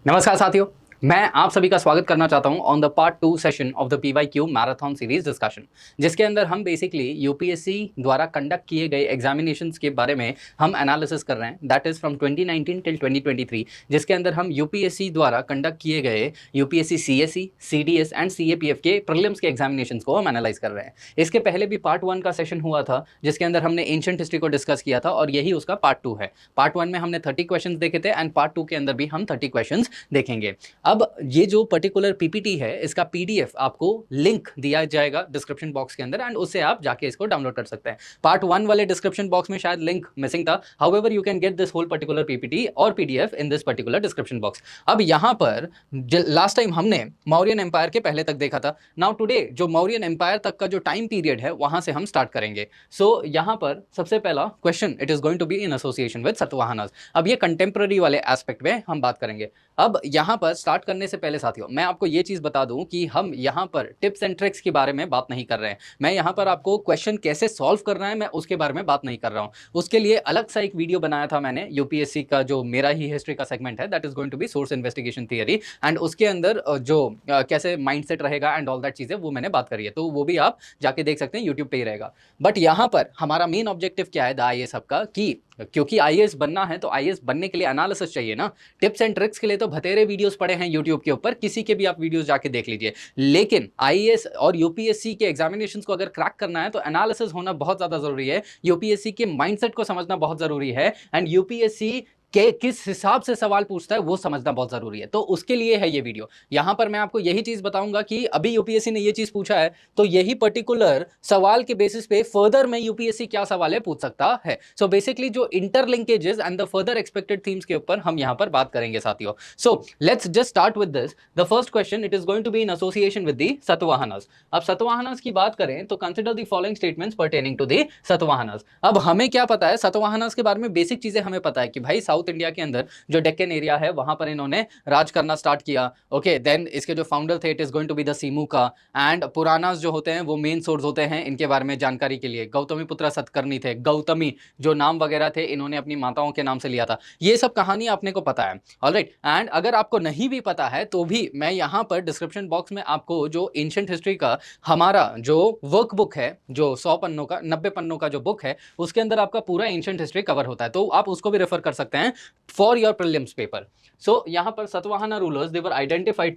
नमस्कार साथियों, मैं आप सभी का स्वागत करना चाहता हूं on the part 2 session of the PYQ marathon series discussion, जिसके अंदर हम बेसिकली यूपीएससी द्वारा कंडक्ट किए गए एग्जामिनेशंस के बारे में हम एनालिसिस कर रहे हैं। दैट इज फ्रॉम 2019 टिल 2023, जिसके अंदर हम यूपीएससी द्वारा कंडक्ट किए गए UPSC CSE, CDS and CAPF के प्रीलिम्स के एग्जामिनेशंस को हम एनालाइज कर रहे हैं। इसके पहले भी पार्ट 1 का सेशन हुआ था, जिसके अंदर हमने एंशिएंट हिस्ट्री को डिस्कस किया था, और यही उसका पार्ट 2 है। पार्ट 1 में हमने 30 क्वेश्चन देखे थे एंड पार्ट 2 के अंदर भी हम 30 क्वेश्चन देखेंगे। अब ये जो पर्टिकुलर पीपीटी है, इसका पीडीएफ आपको लिंक दिया जाएगा डिस्क्रिप्शन बॉक्स के अंदर, एंड उससे आप जाके इसको डाउनलोड कर सकते हैं। पार्ट 1 वाले डिस्क्रिप्शन बॉक्स में शायद लिंक मिसिंग था, however you can get this whole particular PPT और PDF in this particular description box. अब यहाँ पर लास्ट टाइम हमने मौर्यन एम्पायर के पहले तक देखा था। नाउ टुडे जो मौर्यन एम्पायर तक का जो टाइम पीरियड है, वहां से हम स्टार्ट करेंगे। सो यहाँ पर सबसे पहला question, it is going to be in association with Satavahanas. अब ये कंटेम्प्रेरी वाले एस्पेक्ट में हम बात करेंगे। अब यहाँ पर स्टार्ट करने से पहले साथियों, मैं आपको ये चीज़ बता दूं कि हम यहाँ पर टिप्स एंड ट्रिक्स के बारे में बात नहीं कर रहे हैं। मैं यहाँ पर आपको क्वेश्चन कैसे सॉल्व करना है, मैं उसके बारे में बात नहीं कर रहा हूँ। उसके लिए अलग सा एक वीडियो बनाया था मैंने, यूपीएससी का जो मेरा ही हिस्ट्री का सेगमेंट है, that is going to be source investigation theory, and उसके अंदर जो कैसे माइंडसेट रहेगा एंड ऑल दैट चीज़ें, वो मैंने बात करी है, तो वो भी आप जाके देख सकते हैं, यूट्यूब पे ही रहेगा। बट यहाँ पर हमारा मेन ऑब्जेक्टिव क्या है द आईएएस का, कि क्योंकि आईएएस बनना है तो आईएएस बनने के लिए एनालिसिस चाहिए ना। टिप्स एंड ट्रिक्स के लिए तो बतेरे वीडियोस पड़े हैं यूट्यूब के ऊपर, किसी के भी आप वीडियोस जाके देख लीजिए। लेकिन आईएएस और यूपीएससी के एग्जामिनेशंस को अगर क्रैक करना है तो एनालिसिस होना बहुत ज्यादा जरूरी है। यूपीएससी के माइंडसेट को समझना बहुत जरूरी है, एंड यूपीएससी के किस हिसाब से सवाल पूछता है वो समझना बहुत जरूरी है। तो उसके लिए है ये वीडियो। यहां पर मैं आपको यही चीज बताऊंगा कि अभी यूपीएससी ने ये चीज पूछा है, तो यही पर्टिकुलर सवाल के बेसिस पे फर्दर में यूपीएससी क्या सवाल है पूछ सकता है। सो बेसिकली जो interlinkages and the further expected themes के ऊपर हम यहां पर बात करेंगे साथियों। So let's just start with this. The first question, it is going to be in association with the Satavahanas. अब सातवाहनास की बात करें तो consider the following statements pertaining to the Satavahanas. अब हमें क्या पता है सातवाहनास के बारे में? बेसिक चीजें हमें पता है कि भाई साउथ इंडिया के अंदर जो डेक्कन एरिया है, वहां पर इन्होंने राज करना स्टार्ट किया। ओके, देन इसके जो फाउंडर थे, it is going to be the Simuka, and Puranas जो होते हैं वो मेन सोर्स होते हैं इनके बारे में जानकारी के लिए। गौतमी पुत्र सतकर्णी थे। गौतमी जो नाम वगैरह थे, इन्होंने अपनी माताओं के नाम से लिया था। ये सब कहानी आपने को पता है, ऑलराइट। एंड अगर आपको नहीं भी पता है तो भी मैं यहाँ पर डिस्क्रिप्शन बॉक्स में आपको जो एंशिएंट हिस्ट्री का हमारा जो वर्कबुक है, जो 100 पन्नों का, 90 पन्नों का जो बुक है, उसके अंदर आपका पूरा एंशिएंट हिस्ट्री कवर होता है, तो आप उसको भी रेफर कर सकते हैं फॉर योर प्रीलिम्स पेपर। सो यहाँ पर Satavahana rulers, they were identified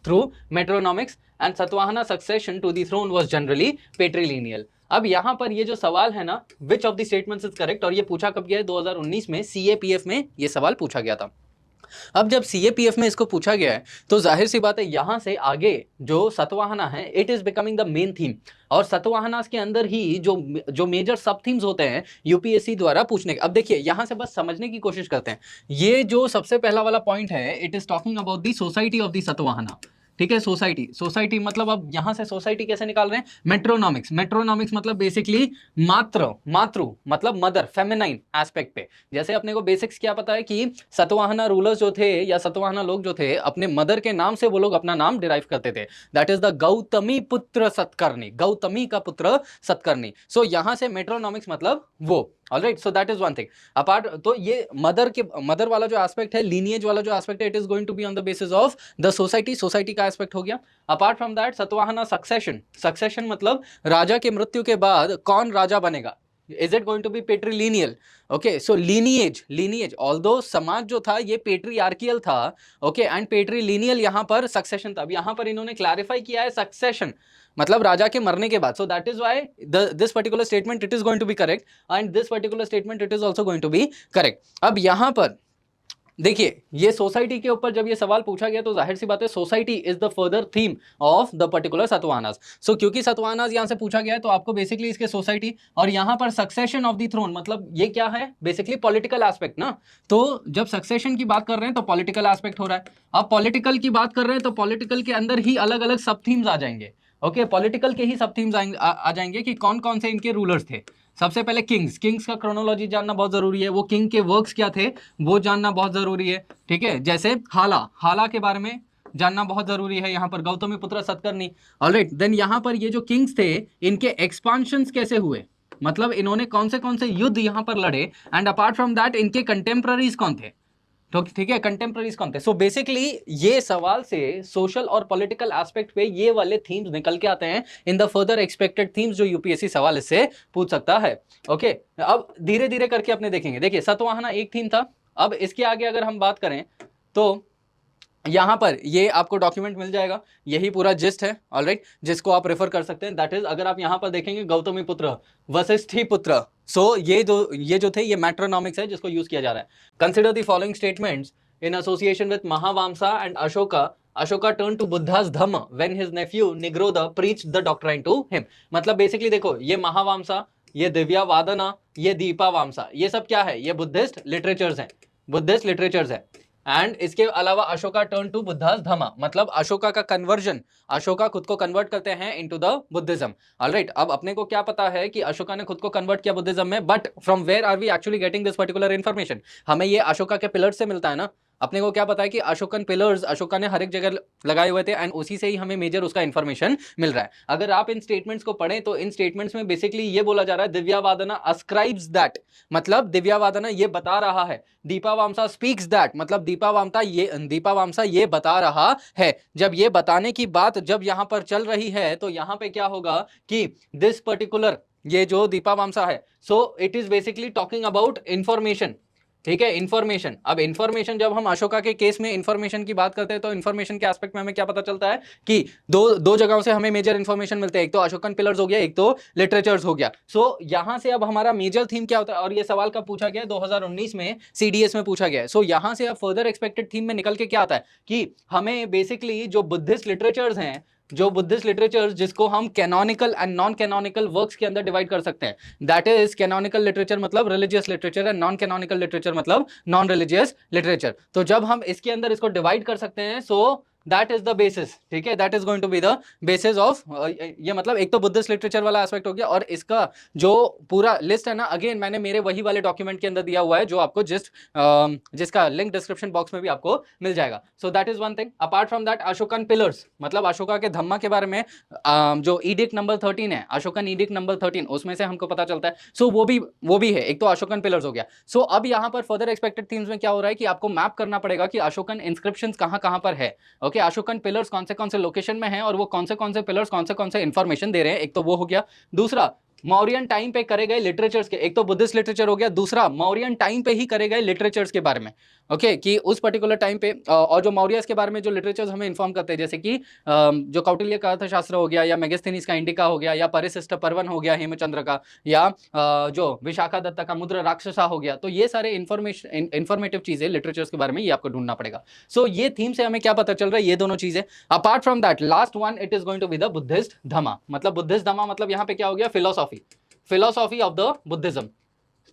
through metronomics, and Satvahana succession to the throne was generally patrilineal। अब यहां पर ये जो सवाल है ना, विच of the statements is correct, और ये पूछा कब गया है? 2019 में सीएपीएफ में ये सवाल पूछा गया था। अब जब सीएपीएफ में इसको पूछा गया है तो जाहिर सी बात है यहां से आगे जो सतवाहना है, it is becoming the main theme. और सतवाहनास के अंदर ही जो मेजर सब थीम्स होते हैं यूपीएससी द्वारा पूछने के। अब देखिए यहां से बस समझने की कोशिश करते हैं। ये जो सबसे पहला वाला पॉइंट है, it is talking about the society of the Satavahana. ठीक है, सोसाइटी मतलब अब यहां से सोसाइटी कैसे निकाल रहे हैं? मेट्रोनॉमिक्स मतलब बेसिकली मातृ मतलब मदर, फेमिनाइन एस्पेक्ट पे। जैसे अपने को बेसिक्स क्या पता है कि सतवाहना रूलर्स जो थे या सतवाहना लोग जो थे, अपने मदर के नाम से वो लोग अपना नाम डिराइव करते थे। दैट इज द गौतमी पुत्र सतकर्णी, गौतमी का पुत्र सतकर्णी। सो यहां से मेट्रोनॉमिक्स मतलब वो, alright. So that is one thing. Apart तो ये मदर वाला जो एस्पेक्ट है, लीनिएज वाला जो एस्पेक्ट है, it is going to be on the basis of the society का एस्पेक्ट हो गया। Apart from that Satavahana succession मतलब राजा के मृत्यु के बाद कौन राजा बनेगा। Is it going to be patrilineal? Okay, so lineage although समाज जो था ये पेट्रियार्कियल था, ओके, एंड पेट्रीलिनियल यहां पर सक्सेशन था। अब यहां पर इन्होंने क्लैरिफाई किया है सक्सेशन मतलब राजा के मरने के बाद। So that is why this particular statement it is going to be correct, and this particular statement it is also going to be correct. अब यहां पर देखिए ये सोसाइटी के ऊपर जब ये सवाल पूछा गया तो जाहिर सी बात है society is the further theme of the particular Satavahanas. So क्योंकि सतवाहनास यहां से पूछा गया है तो आपको बेसिकली इसके सोसाइटी और यहां पर सक्सेशन ऑफ द थ्रोन मतलब ये क्या है? बेसिकली पॉलिटिकल एस्पेक्ट ना। तो जब सक्सेशन की बात कर रहे हैं तो पॉलिटिकल एस्पेक्ट हो रहा है। अब पॉलिटिकल की बात कर रहे हैं तो पॉलिटिकल के अंदर ही अलग अलग सब थीम्स आ जाएंगे। ओके, पॉलिटिकल के ही सब थीम्स आ जाएंगे कि कौन कौन से इनके रूलर्स थे। सबसे पहले किंग्स का क्रोनोलॉजी जानना बहुत जरूरी है, वो किंग के वर्क्स क्या थे वो जानना बहुत जरूरी है। ठीक है, जैसे हाला के बारे में जानना बहुत जरूरी है। यहाँ पर गौतमी पुत्र सतकर्णी, ऑलराइट। देन यहाँ पर ये जो किंग्स थे इनके एक्सपांशंस कैसे हुए, मतलब इन्होंने कौन से युद्ध यहाँ पर लड़े, एंड अपार्ट फ्रॉम दैट इनके कंटेम्पररीज कौन थे। तो ठीक है, कंटेम्पररीज कौन थे? सो बेसिकली ये सवाल से सोशल और पॉलिटिकल एस्पेक्ट पे ये वाले थीम्स निकल के आते हैं in the further expected themes जो यूपीएससी सवाल इससे पूछ सकता है। ओके, अब धीरे धीरे करके अपने देखेंगे। देखिए सतवाहना एक थीम था। अब इसके आगे अगर हम बात करें तो यहां पर ये आपको डॉक्यूमेंट मिल जाएगा, यही पूरा जिस्ट है, ऑलराइट, जिसको आप रेफर कर सकते हैं। दैट इज, अगर आप यहां पर देखेंगे गौतमी पुत्र वशिष्ठी पुत्र, सो ये जो थे ये मैट्रोनॉमिक्स है जिसको यूज किया जा रहा है। Consider the following statements in association with Mahavamsa and Ashoka. Ashoka turn to Buddha's Dhamma when his nephew Nigrodha preach the doctrine to him. मतलब बेसिकली देखो, ये महावामसा, ये दिव्या वादना, ये दीपा वामसा, ये सब क्या है? ये बुद्धिस्ट लिटरेचर्स हैं, बुद्धिस्ट लिटरेचर्स है। एंड इसके अलावा अशोका टर्न टू बुद्धास धम्मा, मतलब अशोका का कन्वर्जन, अशोका खुद को कन्वर्ट करते हैं इनटू द बुद्धिज्म। ऑलराइट, अब अपने को क्या पता है कि अशोका ने खुद को कन्वर्ट किया बुद्धिज्म में, but from where are we actually getting this particular information? हमें ये अशोका के पिलर से मिलता है ना। अपने को क्या पता है कि अशोकन पिलर्स अशोका ने हर एक जगह लगाए हुए थे एंड उसी से ही हमें मेजर उसका इन्फॉर्मेशन मिल रहा है। अगर आप इन स्टेटमेंट्स को पढ़ें तो इन स्टेटमेंट्स में बेसिकली ये बोला जा रहा है दिव्या वादना अस्क्राइब्स दैट, मतलब दिव्या वादना ये बता रहा है। दीपा वामसा स्पीक्स दैट, मतलब दीपा वामसा ये बता रहा है। जब ये बताने की बात जब यहां पर चल रही है तो यहां पे क्या होगा कि दिस पर्टिकुलर ये जो दीपा वामसा है, सो it is basically talking about information. ठीक है, इंफॉर्मेशन। अब इंफॉर्मेशन, जब हम अशोका के केस में इंफॉर्मेशन की बात करते हैं तो इंफॉर्मेशन के एस्पेक्ट में हमें क्या पता चलता है कि दो जगहों से हमें मेजर इंफॉर्मेशन मिलते हैं, एक तो अशोकन पिलर्स हो गया, एक तो लिटरेचर्स हो गया। सो यहां से अब हमारा मेजर थीम क्या होता है, और ये सवाल कब पूछा गया? 2019 में सीडीएस में पूछा गया है। सो यहां से अब फर्दर एक्सपेक्टेड थीम में निकल के क्या आता है कि हमें बेसिकली जो बुद्धिस्ट लिटरेचर्स हैं, जो बुद्धिस्ट लिटरेचर जिसको हम canonical and non canonical works के अंदर डिवाइड कर सकते हैं। दैट इज कैनोनिकल लिटरेचर मतलब religious literature and non canonical literature मतलब नॉन रिलीजियस लिटरेचर। तो जब हम इसके अंदर इसको डिवाइड कर सकते हैं, so that is the basis. ठीक है, that is going to be the basis of ये, मतलब एक तो बुद्धिस्ट लिटरेचर वाला एस्पेक्ट हो गया, और इसका जो पूरा लिस्ट है ना, अगेन मैंने मेरे वही वाले डॉक्यूमेंट के अंदर दिया हुआ है जो आपको जिसका लिंक डिस्क्रिप्शन बॉक्स में भी आपको मिल जाएगा। सो that is one thing. Apart from that Ashokan pillars, मतलब अशोका के धम्मा के बारे में जो ईडिक्ट नंबर 13 है, अशोकन ईडिक्ट नंबर 13, उसमें से हमको पता चलता है। सो वो भी है, एक तो अशोकन पिलर्स हो गया। सो अब यहाँ पर फर्दर एक्सपेक्टेड थीम्स में क्या हो रहा है कि आपको मैप करना पड़ेगा कि अशोकन इंस्क्रिप्शंस कहाँ पर है। ओके, अशोकन पिलर्स कौन से लोकेशन में है और वो कौन से पिलर्स कौन से इंफॉर्मेशन दे रहे हैं, एक तो वो हो गया। दूसरा, मौर्यन टाइम पे करे गए लिटरेचर्स के, एक तो बुद्धिस्ट लिटरेचर हो गया, दूसरा मौर्यन टाइम पे ही करे गए लिटरेचर्स के बारे में। ओके, कि उस पर्टिकुलर टाइम पे और जो मौर्यस के बारे में जो लिटरेचर्स हमें इन्फॉर्म करते हैं, जैसे कि जो कौटिल्य का अर्थशास्त्र हो गया, या मेगास्थनीज का इंडिका हो गया, या परिशिष्ट पर्वन हो गया हेमचंद्र का, या जो विशाखा दत्ता का मुद्रा राक्षसा हो गया। तो ये सारे इंफॉर्मेटिव चीजें लिटरेचर्स के बारे में ये आपको ढूंढना पड़ेगा। सो ये थीम से हमें क्या पता चल रहा है, ये दोनों चीजें। Apart from that last one, it is going to be the Buddhist Dhamma, मतलब बुद्धिस्ट धमा मतलब यहाँ पे क्या हो गया, फिलोसॉफी ऑफ द बुद्धिज्म।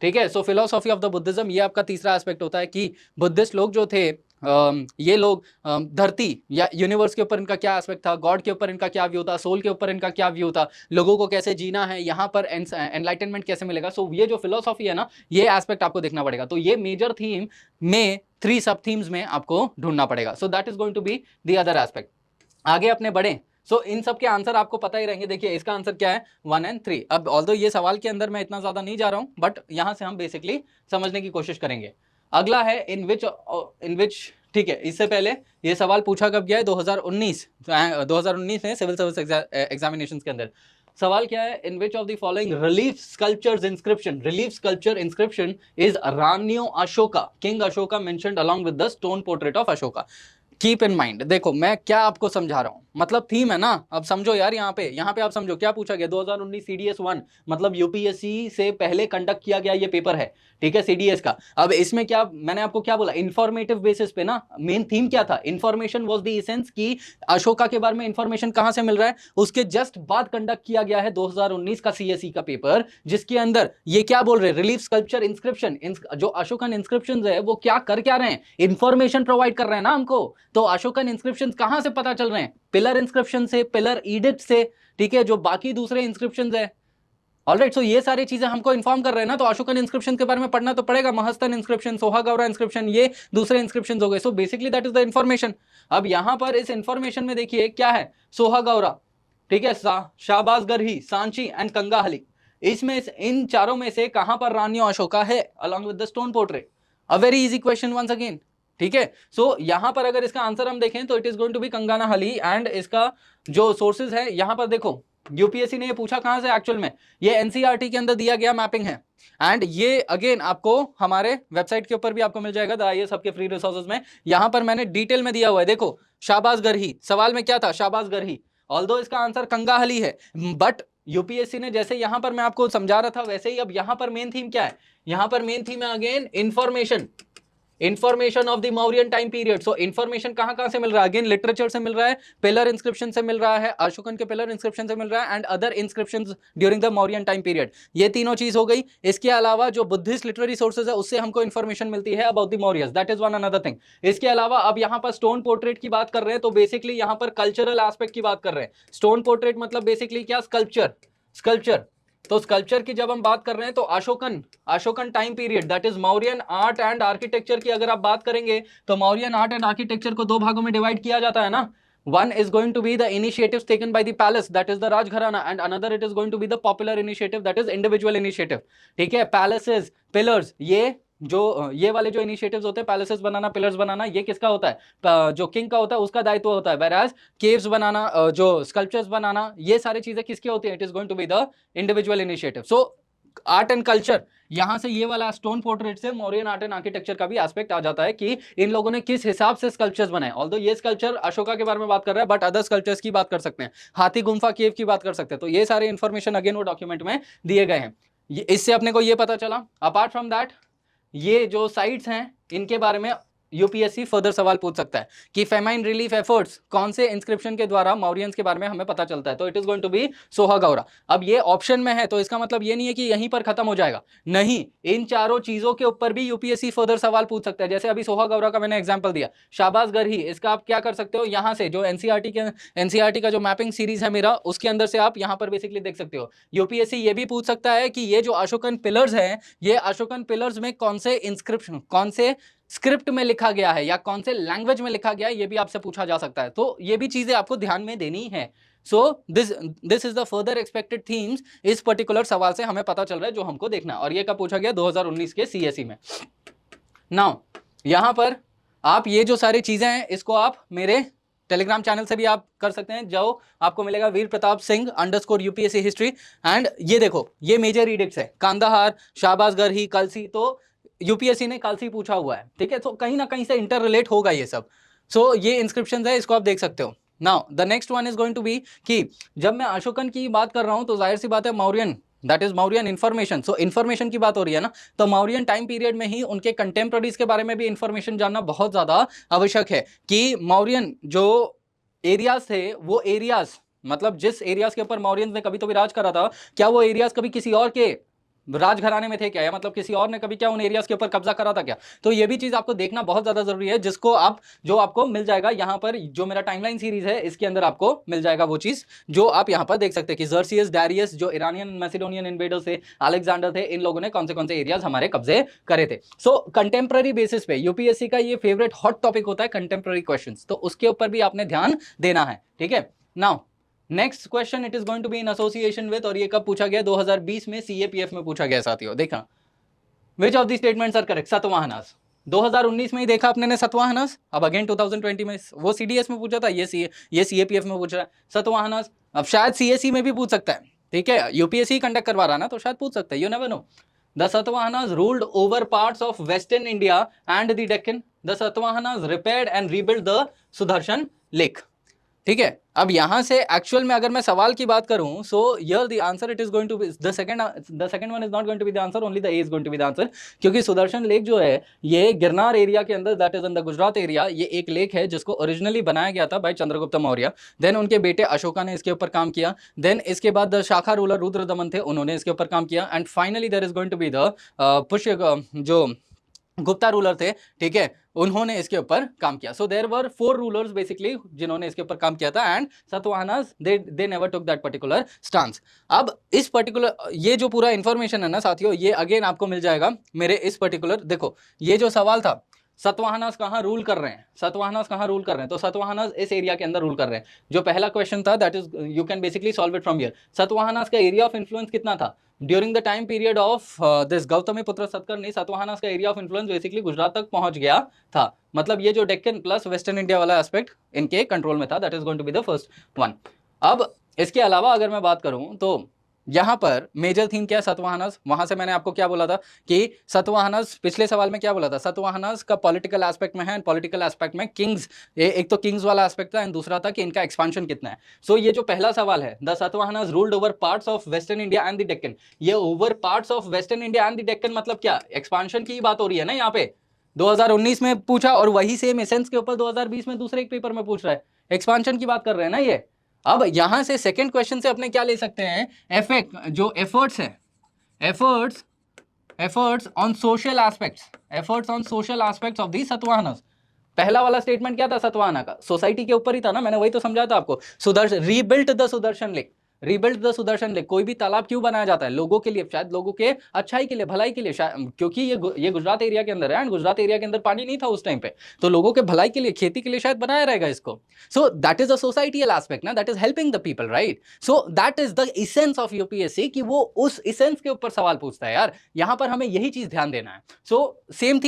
ठीक है, सो फिलोसॉफी ऑफ द बुद्धिज्म ये आपका तीसरा एस्पेक्ट होता है कि बुद्धिस्ट लोग जो थे, ये लोग धरती या यूनिवर्स के ऊपर इनका क्या एस्पेक्ट था, गॉड के ऊपर इनका क्या व्यू था, सोल के ऊपर इनका क्या व्यू था, लोगों को कैसे जीना है, यहाँ पर एनलाइटनमेंट कैसे मिलेगा। सो ये जो फिलोसॉफी है ना, ये एस्पेक्ट आपको देखना पड़ेगा। तो ये मेजर थीम में 3 सब थीम्स में आपको ढूंढना पड़ेगा। So that is going to be the other aspect. आगे अपने बढ़े। सो इन सब के आंसर आपको पता ही रहेंगे। देखिए इसका आंसर क्या है, 1 और 3। अब ऑल्दो ये सवाल के अंदर मैं इतना ज्यादा नहीं जा रहा हूं, बट यहां से हम बेसिकली समझने की कोशिश करेंगे। अगला है इन विच। ठीक है, इससे पहले ये सवाल पूछा कब गया है, 2019 में सिविल सर्विस एग्जामिनेशन के अंदर। सवाल क्या है, in which of the following relief sculpture inscription is Ranyo Ashoka king Ashoka mentioned along with the stone portrait of Ashoka. Keep in mind, देखो मैं क्या आपको समझा रहा हूं, मतलब थीम है ना। अब समझो यार, यहाँ पे आप समझो क्या पूछा गया। 2019 सीडीएस 1 मतलब यूपीएससी से पहले कंडक्ट किया गया ये पेपर है, ठीक है, सीडीएस का। अब इसमें क्या मैंने आपको क्या बोला, इंफॉर्मेटिव बेसिस पे ना। मेन थीम क्या था, इंफॉर्मेशन वाज द एसेंस की अशोका के बारे में इंफॉर्मेशन कहां से मिल रहा है। उसके जस्ट बाद कंडक्ट किया गया है 2019 का सीएसई का पेपर, जिसके अंदर ये क्या बोल रहे हैं, रिलीफ स्कल्पचर इंस्क्रिप्शन, जो अशोकन इंस्क्रिप्शन है वो क्या रहे हैं, इंफॉर्मेशन प्रोवाइड कर रहे हैं ना हमको। तो अशोकन इंस्क्रिप्शन कहां से पता चल रहे हैं, पिलर इंस्क्रिप्शन से, पिलर एडिक्ट से, ठीक है, जो बाकी दूसरे इंस्क्रिप्शन है। ऑलराइट, सो ये सारी चीजें हमको इन्फॉर्म कर रहे हैं ना, तो अशोकन इंस्क्रिप्शन के बारे में पढ़ना तो पड़ेगा। महस्तन इंस्क्रिप्शन, सोहागौरा इंस्क्रिप्शन, ये दूसरे इंस्क्रिप्शन हो गए। So basically that is the information. अब यहां पर इस इंफॉर्मेशन में देखिए क्या है, सोहागौरा, ठीक है, शाहबाजगरही, सांची एंड कंगाहली। इसमें इन चारों में से कहां पर रानियो अशोका है along with the stone portrait. A very easy question once again. ठीक है। सो यहां पर अगर इसका आंसर हम देखें तो it is going to be Kanaganahalli, and इसका जो सोर्सेज है यहां पर देखो, यूपीएससी ने ये पूछा कहां से, एक्चुअल में ये एनसीईआरटी के अंदर दिया गया मैपिंग है, एंड ये अगेन आपको हमारे वेबसाइट के ऊपर भी आपको मिल जाएगा, द आईएएस सबके फ्री रिसोर्सेज में, यहां पर मैंने डिटेल में दिया हुआ है। देखो शाहबाज गरही, सवाल में क्या था, शाहबाज गरही, ऑल्दो इसका आंसर कंगाहली है, बट यूपीएससी ने जैसे यहां पर मैं आपको समझा रहा था वैसे ही अब यहां पर मेन थीम क्या है, यहां पर मेन थीम है again information of the Mauryan time period. So information कहां से मिल रहा है, अगेन लिटरेचर से मिल रहा है, पिलर इंस्क्रिप्शन से मिल रहा है, अशोकन के पिलर इंस्क्रिप्शन से मिल रहा है, and other inscriptions during the Mauryan time period. ये तीनों चीज हो गई। इसके अलावा जो बुद्धिस्ट लिटरेरी सोर्सेज है उससे हमको इंफॉर्मेशन मिलती है about the Mauryas, that is one another thing. इसके अलावा अब यहां पर स्टोन पोर्ट्रेट की बात कर रहे हैं, तो बेसिकली यहां पर कल्चरल एस्पेक्ट की बात कर रहे हैं। स्टोन पोर्ट्रेट मतलब बेसिकली क्या, स्कल्पचर। तो स्कल्पचर की जब हम बात कर रहे हैं तो Ashokan time period, that is Mauryan art and architecture की अगर आप बात करेंगे तो मौर्यन आर्ट एंड आर्किटेक्चर को दो भागों में डिवाइड किया जाता है ना। One is going to be the initiatives taken by the palace, that is the Rajgharana, and another it is going to be the popular initiative, that is individual initiative। ठीक है, पैलेसेस, पिलर्स, ये वाले जो initiatives होते हैं, palaces बनाना, pillars बनाना, ये किसका होता है, जो किंग का होता है उसका दायित्व होता है। whereas केव्स बनाना, जो स्कल्पचर्स बनाना, ये सारी चीजें किसकी होती है, it is going to be the individual initiative. So art and culture, यहां से ये वाला स्टोन पोर्ट्रेट से मौर्यन आर्ट एंड आर्किटेक्चर का भी एस्पेक्ट आ जाता है कि इन लोगों ने किस हिसाब से स्कल्पचर्स बनाए। ऑल्दो ये स्कल्पचर अशोका के बारे में बात कर रहा है, बट अदर स्कल्पचर्स की बात कर सकते हैं, हाथी गुम्फा केव की बात कर सकते हैं। तो ये सारे इंफॉर्मेशन अगेन वो डॉक्यूमेंट में दिए गए हैं। इससे अपने को ये पता चला। अपार्ट फ्रॉम दैट, ये जो साइट्स हैं इनके बारे में यूपीएससी फर्दर सवाल पूछ सकता है कि फेमाइन रिलीफ एफर्ट्स कौन से इंस्क्रिप्शन के द्वारा मौर्यंस के बारे में हमें पता चलता है, तो it is going to be Sohgaura. अब ये ऑप्शन में है तो इसका मतलब ये नहीं है कि यहीं पर खत्म हो जाएगा, नहीं, इन चारों चीजों के ऊपर भी यूपीएससी फर्दर सवाल पूछ सकता है। जैसे अभी सोहागौरा का मैंने एग्जांपल दिया, शाहबाज गरही, इसका आप क्या कर सकते हो, यहां से जो एनसीईआरटी का जो मैपिंग सीरीज है मेरा, उसके अंदर से आप यहां पर बेसिकली देख सकते हो। यूपीएससी ये भी पूछ सकता है कि ये जो अशोकन पिलर्स हैं, ये अशोकन पिलर्स में कौन से इंस्क्रिप्शन, कौन से स्क्रिप्ट में लिखा गया है या कौन से लैंग्वेज में लिखा गया है, ये भी आपसे पूछा जा सकता है। तो ये भी चीजें आपको ध्यान में देनी है। So this is the further expected themes, इस पर्टिकुलर सवाल से हमें पता चल रहा है जो हमको देखना, और ये कब पूछा गया, 2019 के सीएसई में। नाउ यहां पर आप ये जो सारी चीजें हैं इसको आप मेरे टेलीग्राम चैनल से भी आप कर सकते हैं, जो आपको मिलेगा Veer Pratap Singh _ UPSC history. And ये देखो, ये मेजर एडिक्ट्स है, कांदाहार, शाहबाज गरही, कलसी, तो यूपीएससी ने कल से पूछा हुआ है, ठीक है, तो कहीं ना कहीं से इंटर रिलेट होगा ये सब। सो ये इंस्क्रिप्शन है, इसको आप देख सकते हो। Now the next one is going to be कि जब मैं अशोकन की बात कर रहा हूं तो जाहिर सी बात है Mauryan, that is Mauryan information. So information की बात हो रही है ना, तो मौर्यन टाइम पीरियड में ही उनके कंटेम्प्रेरीज के बारे में भी इंफॉर्मेशन जानना बहुत ज्यादा आवश्यक है कि मौर्यन जो एरियाज थे, वो एरियाज मतलब जिस एरियाज के ऊपर मौर्यन ने कभी तो भी राज करा था, क्या वो एरियाज कभी किसी और के राजघराने में थे क्या, या मतलब किसी और ने कभी क्या उन एरियाज के ऊपर कब्जा करा था क्या। तो ये भी चीज आपको देखना बहुत ज्यादा जरूरी है, जिसको आप जो आपको मिल जाएगा यहाँ पर, जो मेरा टाइमलाइन सीरीज है इसके अंदर आपको मिल जाएगा वो चीज जो आप यहाँ पर देख सकते हैं कि जर्सियस, डारियस, जो ईरानियन मैसिडोनियन इन्वेडर्स थे, अलेक्जेंडर थे, इन लोगों ने कौन से एरियाज हमारे कब्जे करे थे। सो कंटेम्प्रेरी बेसिस पे यूपीएससी का ये फेवरेट हॉट टॉपिक होता है कंटेम्प्रेरी क्वेश्चन, तो उसके ऊपर भी आपने ध्यान देना है, ठीक है। Now next question it is going to be in association with, और ये कब पूछा गया, 2020 में सीएपीएफ में पूछा गया साथियों। देखा, which of the statements are correct, Satavahanas. 2019 में ही देखा अपने ने सतवाहनास, अब अगेन 2020 में, वो सीडीएस में पूछा था, ये सीएपीएफ में पूछ रहा है सतवाहनास। अब शायद सीएसई में भी पूछ सकता है, ठीक है, यूपीएससी कंडक्ट करवा रहा ना, तो शायद पूछ सकता है, you never know. The Satavahanas ruled over parts of Western India and the Deccan. The Satavahanas repaired and rebuilt the Sudarshan Lake. ठीक है, अब यहां से एक्चुअल में अगर मैं सवाल की बात करूं, so here the answer it is going to be the second one is not going to be the answer, only the A is going to be the answer, क्योंकि सुदर्शन लेक जो है ये गिरनार एरिया के अंदर, that is in the Gujarat area, ये एक lake है जिसको ओरिजिनली बनाया गया था बाय चंद्रगुप्त मौर्य। देन उनके बेटे अशोका ने इसके ऊपर काम किया, देन इसके बाद द शाखा रूलर रुद्रदमन थे, उन्होंने इसके ऊपर काम किया, and finally there is going to be the Pushya, जो गुप्ता रूलर थे, ठीक है, उन्होंने इसके ऊपर काम किया। So there were 4 rulers basically जिन्होंने इसके ऊपर काम किया था, and Satavahanas they never took that particular stance. अब इस पर्टिकुलर ये जो पूरा इंफॉर्मेशन है ना साथियों, ये अगेन आपको मिल जाएगा मेरे इस पर्टिकुलर, देखो ये जो सवाल था, सतवाहनास कहाँ रूल कर रहे हैं, सतवाहनास कहाँ रूल कर रहे हैं, तो सतवाहनास इस एरिया के अंदर रूल कर रहे हैं। जो पहला क्वेश्चन था that is you can basically solve it from here. Satavahanas का एरिया ऑफ इन्फ्लुएंस कितना था during the time period of this Gautamiputra Satakarni? Satavahanas का area of influence basically Gujarat तक पहुंच गया था। मतलब ये जो डेक्कन प्लस वेस्टर्न इंडिया वाला एस्पेक्ट इनके कंट्रोल में था। That is going to be the first one. अब इसके अलावा अगर मैं बात करूं तो यहां पर मेजर थीम क्या है, सतवाहनास। वहां से मैंने आपको क्या बोला था कि सतवाहनास, पिछले सवाल में क्या बोला था, सतवाहनास का पॉलिटिकल एस्पेक्ट में है, पॉलिटिकल एस्पेक्ट में किंग्स, एक तो किंग्स वाला एस्पेक्ट था एंड दूसरा था कि इनका एक्सपांशन कितना है। सो ये जो पहला सवाल है, the Satavahanas ruled over parts of western India and the Deccan, ये over parts of western India and the Deccan मतलब क्या, एक्सपांशन की बात हो रही है ना यहाँ पे। 2019 में पूछा और वही सेम एसेंस के ऊपर 2020 में दूसरे एक पेपर में पूछ रहा है, एक्सपांशन की बात कर रहे हैं ना ये। अब यहां से सेकंड क्वेश्चन से अपने क्या ले सकते हैं, एफेक्ट, जो एफर्ट्स है, efforts on social aspects, efforts on social aspects of the Satavahanas. पहला वाला स्टेटमेंट क्या था सतवाहना का, सोसाइटी के ऊपर ही था ना, मैंने वही तो समझाया था आपको। Sudarshan, rebuilt the Sudarshan lake, rebuild the Sudarshan lake. कोई भी तालाब क्यों बनाया जाता है, लोगों के लिए, शायद लोगों के अच्छाई के लिए, भलाई के लिए, क्योंकि ये गुजरात एरिया के अंदर है एंड गुजरात एरिया के अंदर पानी नहीं था उस टाइम पे, तो लोगों के भलाई के लिए, खेती के लिए शायद बनाया रहेगा इसको। So that is the societal aspect ना, that is helping the people, right. So that is the essence of UPSC कि वो उस इसेंस के ऊपर सवाल पूछता है यार। यहां पर हमें यही चीज ध्यान देना है। सो सेम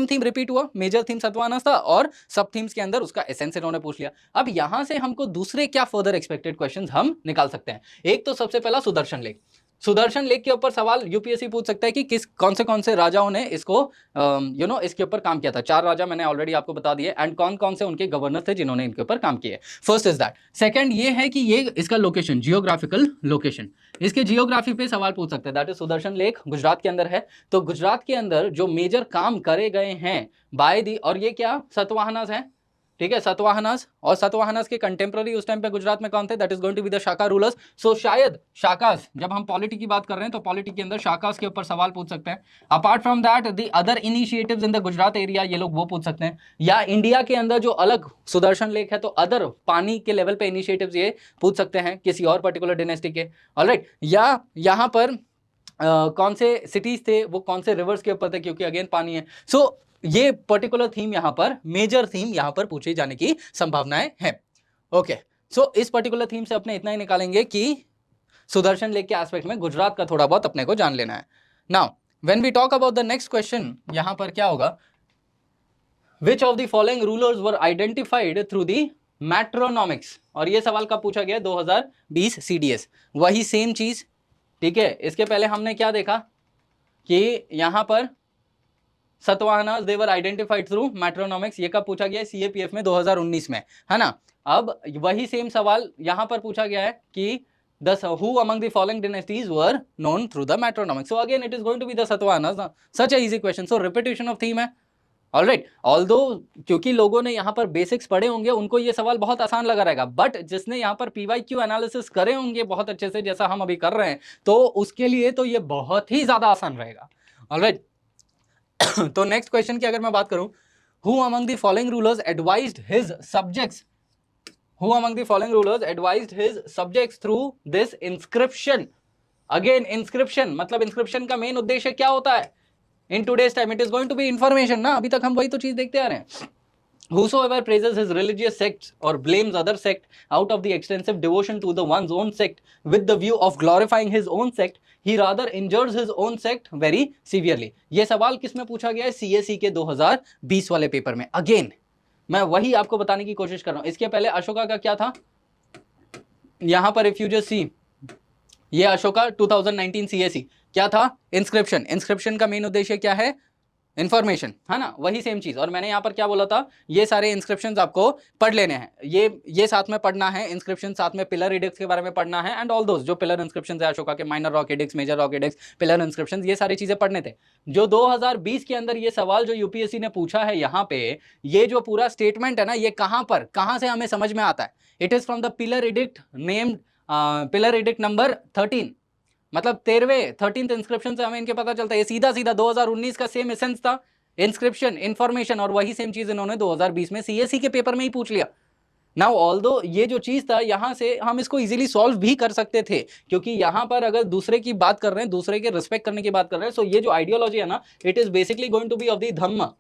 थीम रिपीट हुआ, मेजर थीम सतवाहनास था और सब थीम्स के अंदर उसका एसेंस इन्होंने पूछ लिया। अब यहां से हमको दूसरे क्या फर्दर एक्सपेक्टेड क्वेश्चंस हम निकाल सकते हैं। एक तो सबसे पहला सुदर्शन लेक, सुदर्शन लेक के ऊपर सवाल यूपीएससी पूछ सकता है कि कौन से राजाओं ने इसको इसके ऊपर काम किया था। 4 राजा मैंने ऑलरेडी आपको बता दिए एंड कौन से उनके गवर्नर थे जिन्होंने इनके ऊपर काम किए। First is that. सेकंड ये है कि ये इसका लोकेशन, जियोग्राफिकल लोकेशन, इसके जियोग्राफी पे सवाल पूछ सकते हैं। That is Sudarshan lake Gujarat के अंदर है, तो गुजरात के अंदर जो मेजर काम करे गए हैं बाय दी, और ये क्या सतवाहनास है, ठीक है, सतवाहनास। और सतवाहनास के कंटेम्प्ररी उस टाइम पे गुजरात में कौन थे, that is going to be the Shaka rulers. So शायद शाकास, जब हम पॉलिटी की बात कर रहे हैं तो पॉलिटी के अंदर शाकास के ऊपर सवाल पूछ सकते हैं। Apart from that the other initiatives in the Gujarat area, ये लोग वो पूछ सकते हैं। या इंडिया के अंदर जो अलग सुदर्शन लेक है तो अदर पानी के लेवल पे इनिशिएटिव्स ये पूछ सकते हैं किसी और पर्टिकुलर डायनेस्टी के, ऑलराइट। या यहाँ पर कौन से सिटीज थे, वो कौन से रिवर्स के ऊपर थे, क्योंकि अगेन पानी है। सो ये पर्टिकुलर थीम यहां पर, मेजर थीम यहां पर पूछे जाने की संभावनाएं हैं। ओके, सो इस पर्टिकुलर थीम से अपने इतना ही निकालेंगे कि सुदर्शन लेक के एस्पेक्ट में गुजरात का थोड़ा बहुत अपने को जान लेना है। Now when we talk about the next question, यहां पर क्या होगा, which of the following rulers were identified through the matronymics. और ये सवाल कब पूछा गया, 2020 सीडीएस, वही सेम चीज, ठीक है। इसके पहले हमने क्या देखा कि यहां पर Satavahanas they were identified through मैट्रोनॉमिक्स, ये कब पूछा गया है, सीएपीएफ में 2019 में, है ना। अब वही सेम सवाल यहां पर पूछा गया है कि who among the following dynasties were known through the metronomics. So again it is going to be the Satavahanas. Such a easy question. So repetition of theme है, ऑलराइट। ऑल्दो क्योंकि लोगों ने यहाँ पर बेसिक्स पढ़े होंगे, उनको ये सवाल बहुत आसान लगा रहेगा, बट जिसने यहाँ पर पीवाईक्यू एनालिसिस करे होंगे बहुत अच्छे से, जैसा हम अभी कर रहे हैं, तो उसके लिए तो ये बहुत ही ज्यादा आसान रहेगा, ऑलराइट। तो नेक्स्ट क्वेश्चन की अगर मैं बात करूं, who among the following rulers advised his subjects, who among the following rulers advised his subjects through this inscription? Again inscription, मतलब इंस्क्रिप्शन का मेन उद्देश्य क्या होता है in today's time, it is going to be information ना, अभी तक हम वही तो चीज देखते आ रहे हैं। Whosoever praises his religious sects or blames other sect out of the extensive devotion to the one's own sect with the view of glorifying his own sect, he rather injures his own sect very severely. ये सवाल किसमें पूछा गया है, CSE के 2020 वाले paper में। Again मैं वही आपको बताने की कोशिश कर रहा हूं। इसके पहले अशोका का क्या था, यहां पर इफ यू जस्ट सी, ये अशोका 2019 सीएसई क्या था, इंस्क्रिप्शन। इंस्क्रिप्शन का मेन उद्देश्य क्या है, इंफॉर्मेशन, है ना, वही सेम चीज। और मैंने यहाँ पर क्या बोला था, ये सारे इंस्क्रिप्शंस आपको पढ़ लेने हैं, ये साथ में पढ़ना है, इंस्क्रिप्शन साथ में पिलर एडिक्स के बारे में पढ़ना है एंड ऑल दोस जो पिलर इंस्क्रिप्शंस है अशोका के, minor rock edicts, major rock edicts, pillar inscriptions, ये सारी चीजें पढ़ने थे। जो 2020 के अंदर ये सवाल जो यूपीएससी ने पूछा है यहाँ पे, ये जो पूरा स्टेटमेंट है ना, ये कहाँ से हमें समझ में आता है, it is from the pillar addict named pillar edict number 13, मतलब 13th इंस्क्रिप्शन से हमें इनके पता चलता है। ये सीधा 2019 का सेम एसेंस था, इंस्क्रिप्शन, इंफॉर्मेशन, और वही सेम चीज इन्होंने 2020 में सीएसई के पेपर में ही पूछ लिया। नाउ ऑल्दो ये जो चीज था, यहां से हम इसको इजीली सॉल्व भी कर सकते थे, क्योंकि यहां पर अगर दूसरे की बात कर रहे हैं, दूसरे के रिस्पेक्ट करने की बात कर रहे हैं, सो ये जो आइडियोलॉजी है ना, it is basically going to be of the dhamma,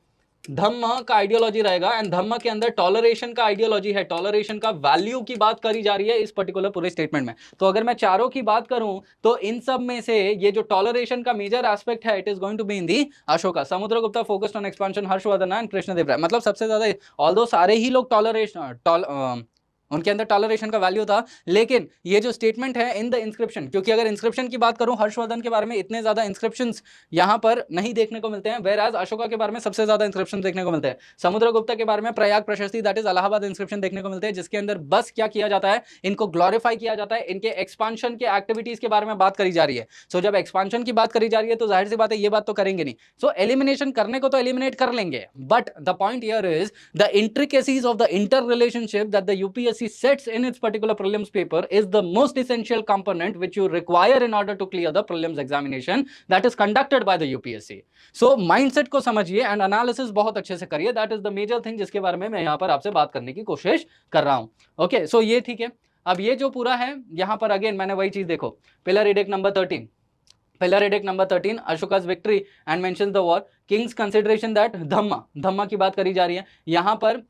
dhamma का आइडियोलॉजी रहेगा एंड धम्म के अंदर टॉलरेशन का आइडियोलॉजी है, टॉलरेशन का वैल्यू की बात करी जा रही है इस पर्टिकुलर पूरे स्टेटमेंट में। तो अगर मैं चारों की बात करूं तो इन सब में से ये जो टॉलरेशन का मेजर एस्पेक्ट है it is going to be in the Ashoka. Samudragupta focused on expansion, Harshavardhan and Krishnadeva Raya. मतलब सबसे ज्यादा ऑल्दो सारे ही लोग टॉलरेशन उनके अंदर टॉलरेशन का वैल्यू था, लेकिन ये जो स्टेटमेंट है इन द इंस्क्रिप्शन, क्योंकि अगर इंस्क्रिप्शन की बात करूं हर्षवर्धन के बारे में इतने ज्यादा इंस्क्रिप्शंस यहां पर नहीं देखने को मिलते हैं, वेयर एज अशोका के बारे में सबसे ज्यादा इंस्क्रिप्शन देखने को मिलते हैं। समुद्रगुप्ता के बारे में प्रयाग प्रशस्ति दैट इज इलाहाबाद इंस्क्रिप्शन देखने को मिलते हैं, जिसके अंदर बस क्या किया जाता है, इनको ग्लोरीफाई किया जाता है, इनके एक्सपांशन के एक्टिविटीज के बारे में बात करी जा रही है। सो जब एक्सपांशन की बात करी जा रही है तो जाहिर सी बात है ये बात तो करेंगे नहीं। सो एलिमिनेशन करने को तो एलिमिनेट कर लेंगे, but the point here is the intricacies of the inter relationship that the UPSC sets in its particular prelims paper is the most essential component which you require in order to clear the prelims examination that is conducted by the UPSC. So mindset को समझिए and analysis बहुत अच्छे से करिए, that is the major thing जिसके बारे में मैं यहाँ पर आपसे बात करने की कोशिश कर रहा हूँ। ओके, सो ये ठीक है। अब ये जो पूरा है यहाँ पर अगेन मैंने वही चीज देखो, pillar edict number 13, pillar edict number 13 Ashoka's victory and mentions the war, king's consideration that dhamma की बात करी जा रही है यहाँ पर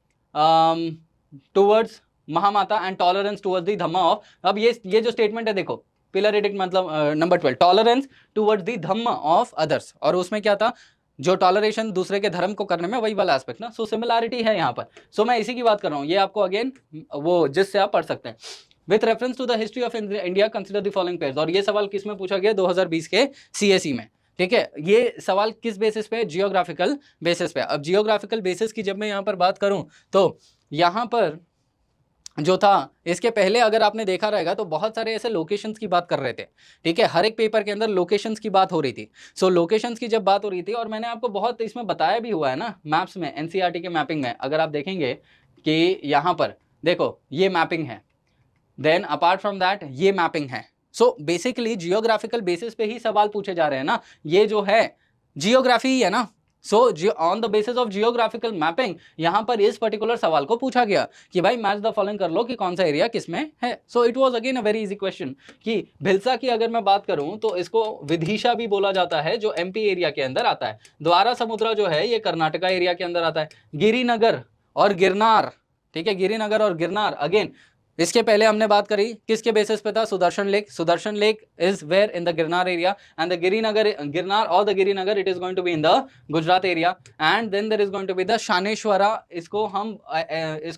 टूवर्ड्स महामाता and tolerance towards the dhamma of. अब ये जो स्टेटमेंट है देखो, पिलर एडिक्ट मतलब number 12, tolerance towards the dhamma of others, और उसमें क्या था, जो टॉलरेशन दूसरे के धर्म को करने में, वही वाला एस्पेक्ट ना। सो सिमिलैरिटी है यहाँ पर। सो मैं इसी की बात कर रहा हूँ, ये आपको अगेन वो जिससे आप पढ़ सकते हैं। With reference to the history of India consider the following pairs, और ये सवाल किस में पूछा गया, 2020 के सीएसई में। ठीक है, ये सवाल किस बेसिस पे, जियोग्राफिकल बेसिस पे। अब जियोग्राफिकल बेसिस की जब मैं यहाँ पर बात करूँ तो यहाँ पर जो था, इसके पहले अगर आपने देखा रहेगा तो बहुत सारे ऐसे लोकेशंस की बात कर रहे थे। ठीक है, हर एक पेपर के अंदर लोकेशंस की बात हो रही थी। सो लोकेशंस की जब बात हो रही थी, और मैंने आपको बहुत इसमें बताया भी हुआ है ना मैप्स में, एनसीईआरटी के मैपिंग में, अगर आप देखेंगे कि यहाँ पर देखो ये मैपिंग है, देन अपार्ट फ्रॉम दैट ये मैपिंग है। सो बेसिकली जियोग्राफिकल बेसिस पे ही सवाल पूछे जा रहे हैं ना, ये जो है जियोग्राफी ही है ना। So on the basis of geographical mapping यहाँ पर इस पर्टिकुलर सवाल को पूछा गया कि भाई मैच द फॉलोइंग कर लो कि कौन सा एरिया किसमें है। So it was again a very easy question कि भिलसा की अगर मैं बात करूं तो इसको विदिशा भी बोला जाता है, जो एमपी एरिया के अंदर आता है। द्वारा समुद्रा जो है ये कर्नाटका एरिया के अंदर आता है। गिरिनगर और गिरनार, ठीक है, गिरिनगर और गिरनार अगेन इसके पहले हमने बात करी किसके बेसिस पे था, Sudarshan lake. Sudarshan lake is where in the Girnar area, and the Girinagar, Girnar और the Girinagar it is going to be in the Gujarat area, and then there is going to be the Shaneshwara. इसको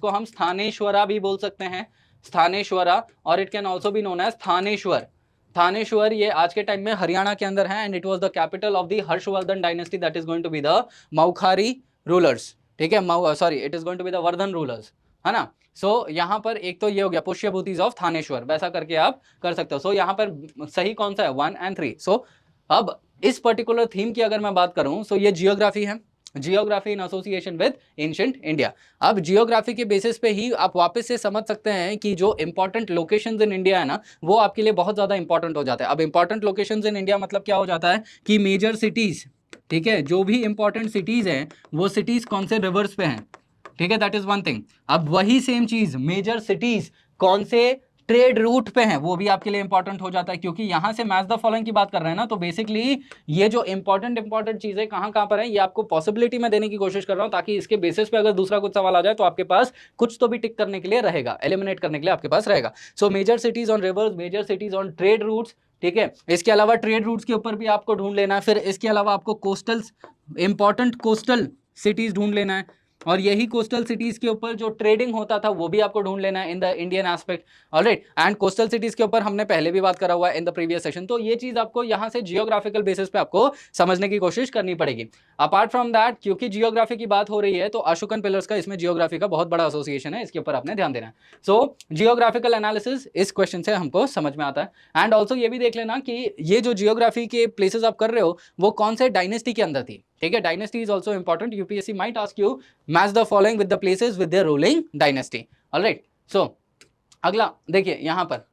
हम स्थानेश्वरा भी बोल सकते हैं, स्थानेश्वरा, और it can also be known as Thaneshwar. Thaneshwar ये आज के टाइम में हरियाणा के अंदर है, and it was the capital of the Harshavardhan dynasty that is going to be the Maukhari rulers. ठीक है, sorry it is going to be the Vardhan rulers, है ना। सो यहाँ पर एक तो ये हो गया पुष्यभूतिज ऑफ थानेश्वर, वैसा करके आप कर सकते हो। सो यहाँ पर सही कौन सा है, 1 और 3। सो अब इस पर्टिकुलर थीम की अगर मैं बात करूं, सो ये जियोग्राफी है, geography in association with ancient India. अब जियोग्राफी के बेसिस पे ही आप वापस से समझ सकते हैं कि जो इंपॉर्टेंट लोकेशंस इन इंडिया है ना, वो आपके लिए बहुत ज़्यादा इंपॉर्टेंट हो जाता है। अब इंपॉर्टेंट लोकेशंस इन इंडिया मतलब क्या हो जाता है कि मेजर सिटीज़, ठीक है, जो भी इंपॉर्टेंट सिटीज़ हैं वो सिटीज़ कौन से रिवर्स पे हैं, ठीक है, दैट इज वन थिंग। अब वही सेम चीज मेजर सिटीज कौन से ट्रेड रूट पे हैं, वो भी आपके लिए इंपॉर्टेंट हो जाता है, क्योंकि यहां से मैच द फॉलोइंग की बात कर रहे हैं ना। तो बेसिकली ये जो इंपॉर्टेंट चीजें कहां पर है, ये आपको पॉसिबिलिटी में देने की कोशिश कर रहा हूं, ताकि इसके बेसिस पे अगर दूसरा कुछ सवाल आ जाए तो आपके पास कुछ तो भी टिक करने के लिए रहेगा, एलिमिनेट करने के लिए आपके पास रहेगा। So major cities on rivers, major cities on trade routes, ठीक है। इसके अलावा ट्रेड रूट्स के ऊपर भी आपको ढूंढ लेना है, फिर इसके अलावा आपको कोस्टल, इंपॉर्टेंट कोस्टल सिटीज ढूंढ लेना है, और यही कोस्टल सिटीज के ऊपर जो ट्रेडिंग होता था वो भी आपको ढूंढ लेना है in the Indian aspect, alright. And coastal cities के ऊपर हमने पहले भी बात करा हुआ है इन द प्रीवियस सेशन। तो ये चीज आपको यहाँ से जियोग्राफिकल बेसिस पे आपको समझने की कोशिश करनी पड़ेगी। अपार्ट फ्रॉम दैट, क्योंकि जियोग्राफी की बात हो रही है तो अशोकन पिलर्स का इसमें जियोग्राफी का बहुत बड़ा एसोसिएशन है, इसके ऊपर आपने ध्यान देना है। सो जियोग्राफिकल एनालिसिस इस क्वेश्चन से हमको समझ में आता है। एंड ऑल्सो ये भी देख लेना कि ये जो जियोग्राफी के प्लेसेस आप कर रहे हो वो कौन से डायनेस्टी के अंदर थी, ठीक है। Dynasty is also important, UPSC might ask you match the following with the places with their ruling dynasty, alright. So अगला देखिए यहाँ पर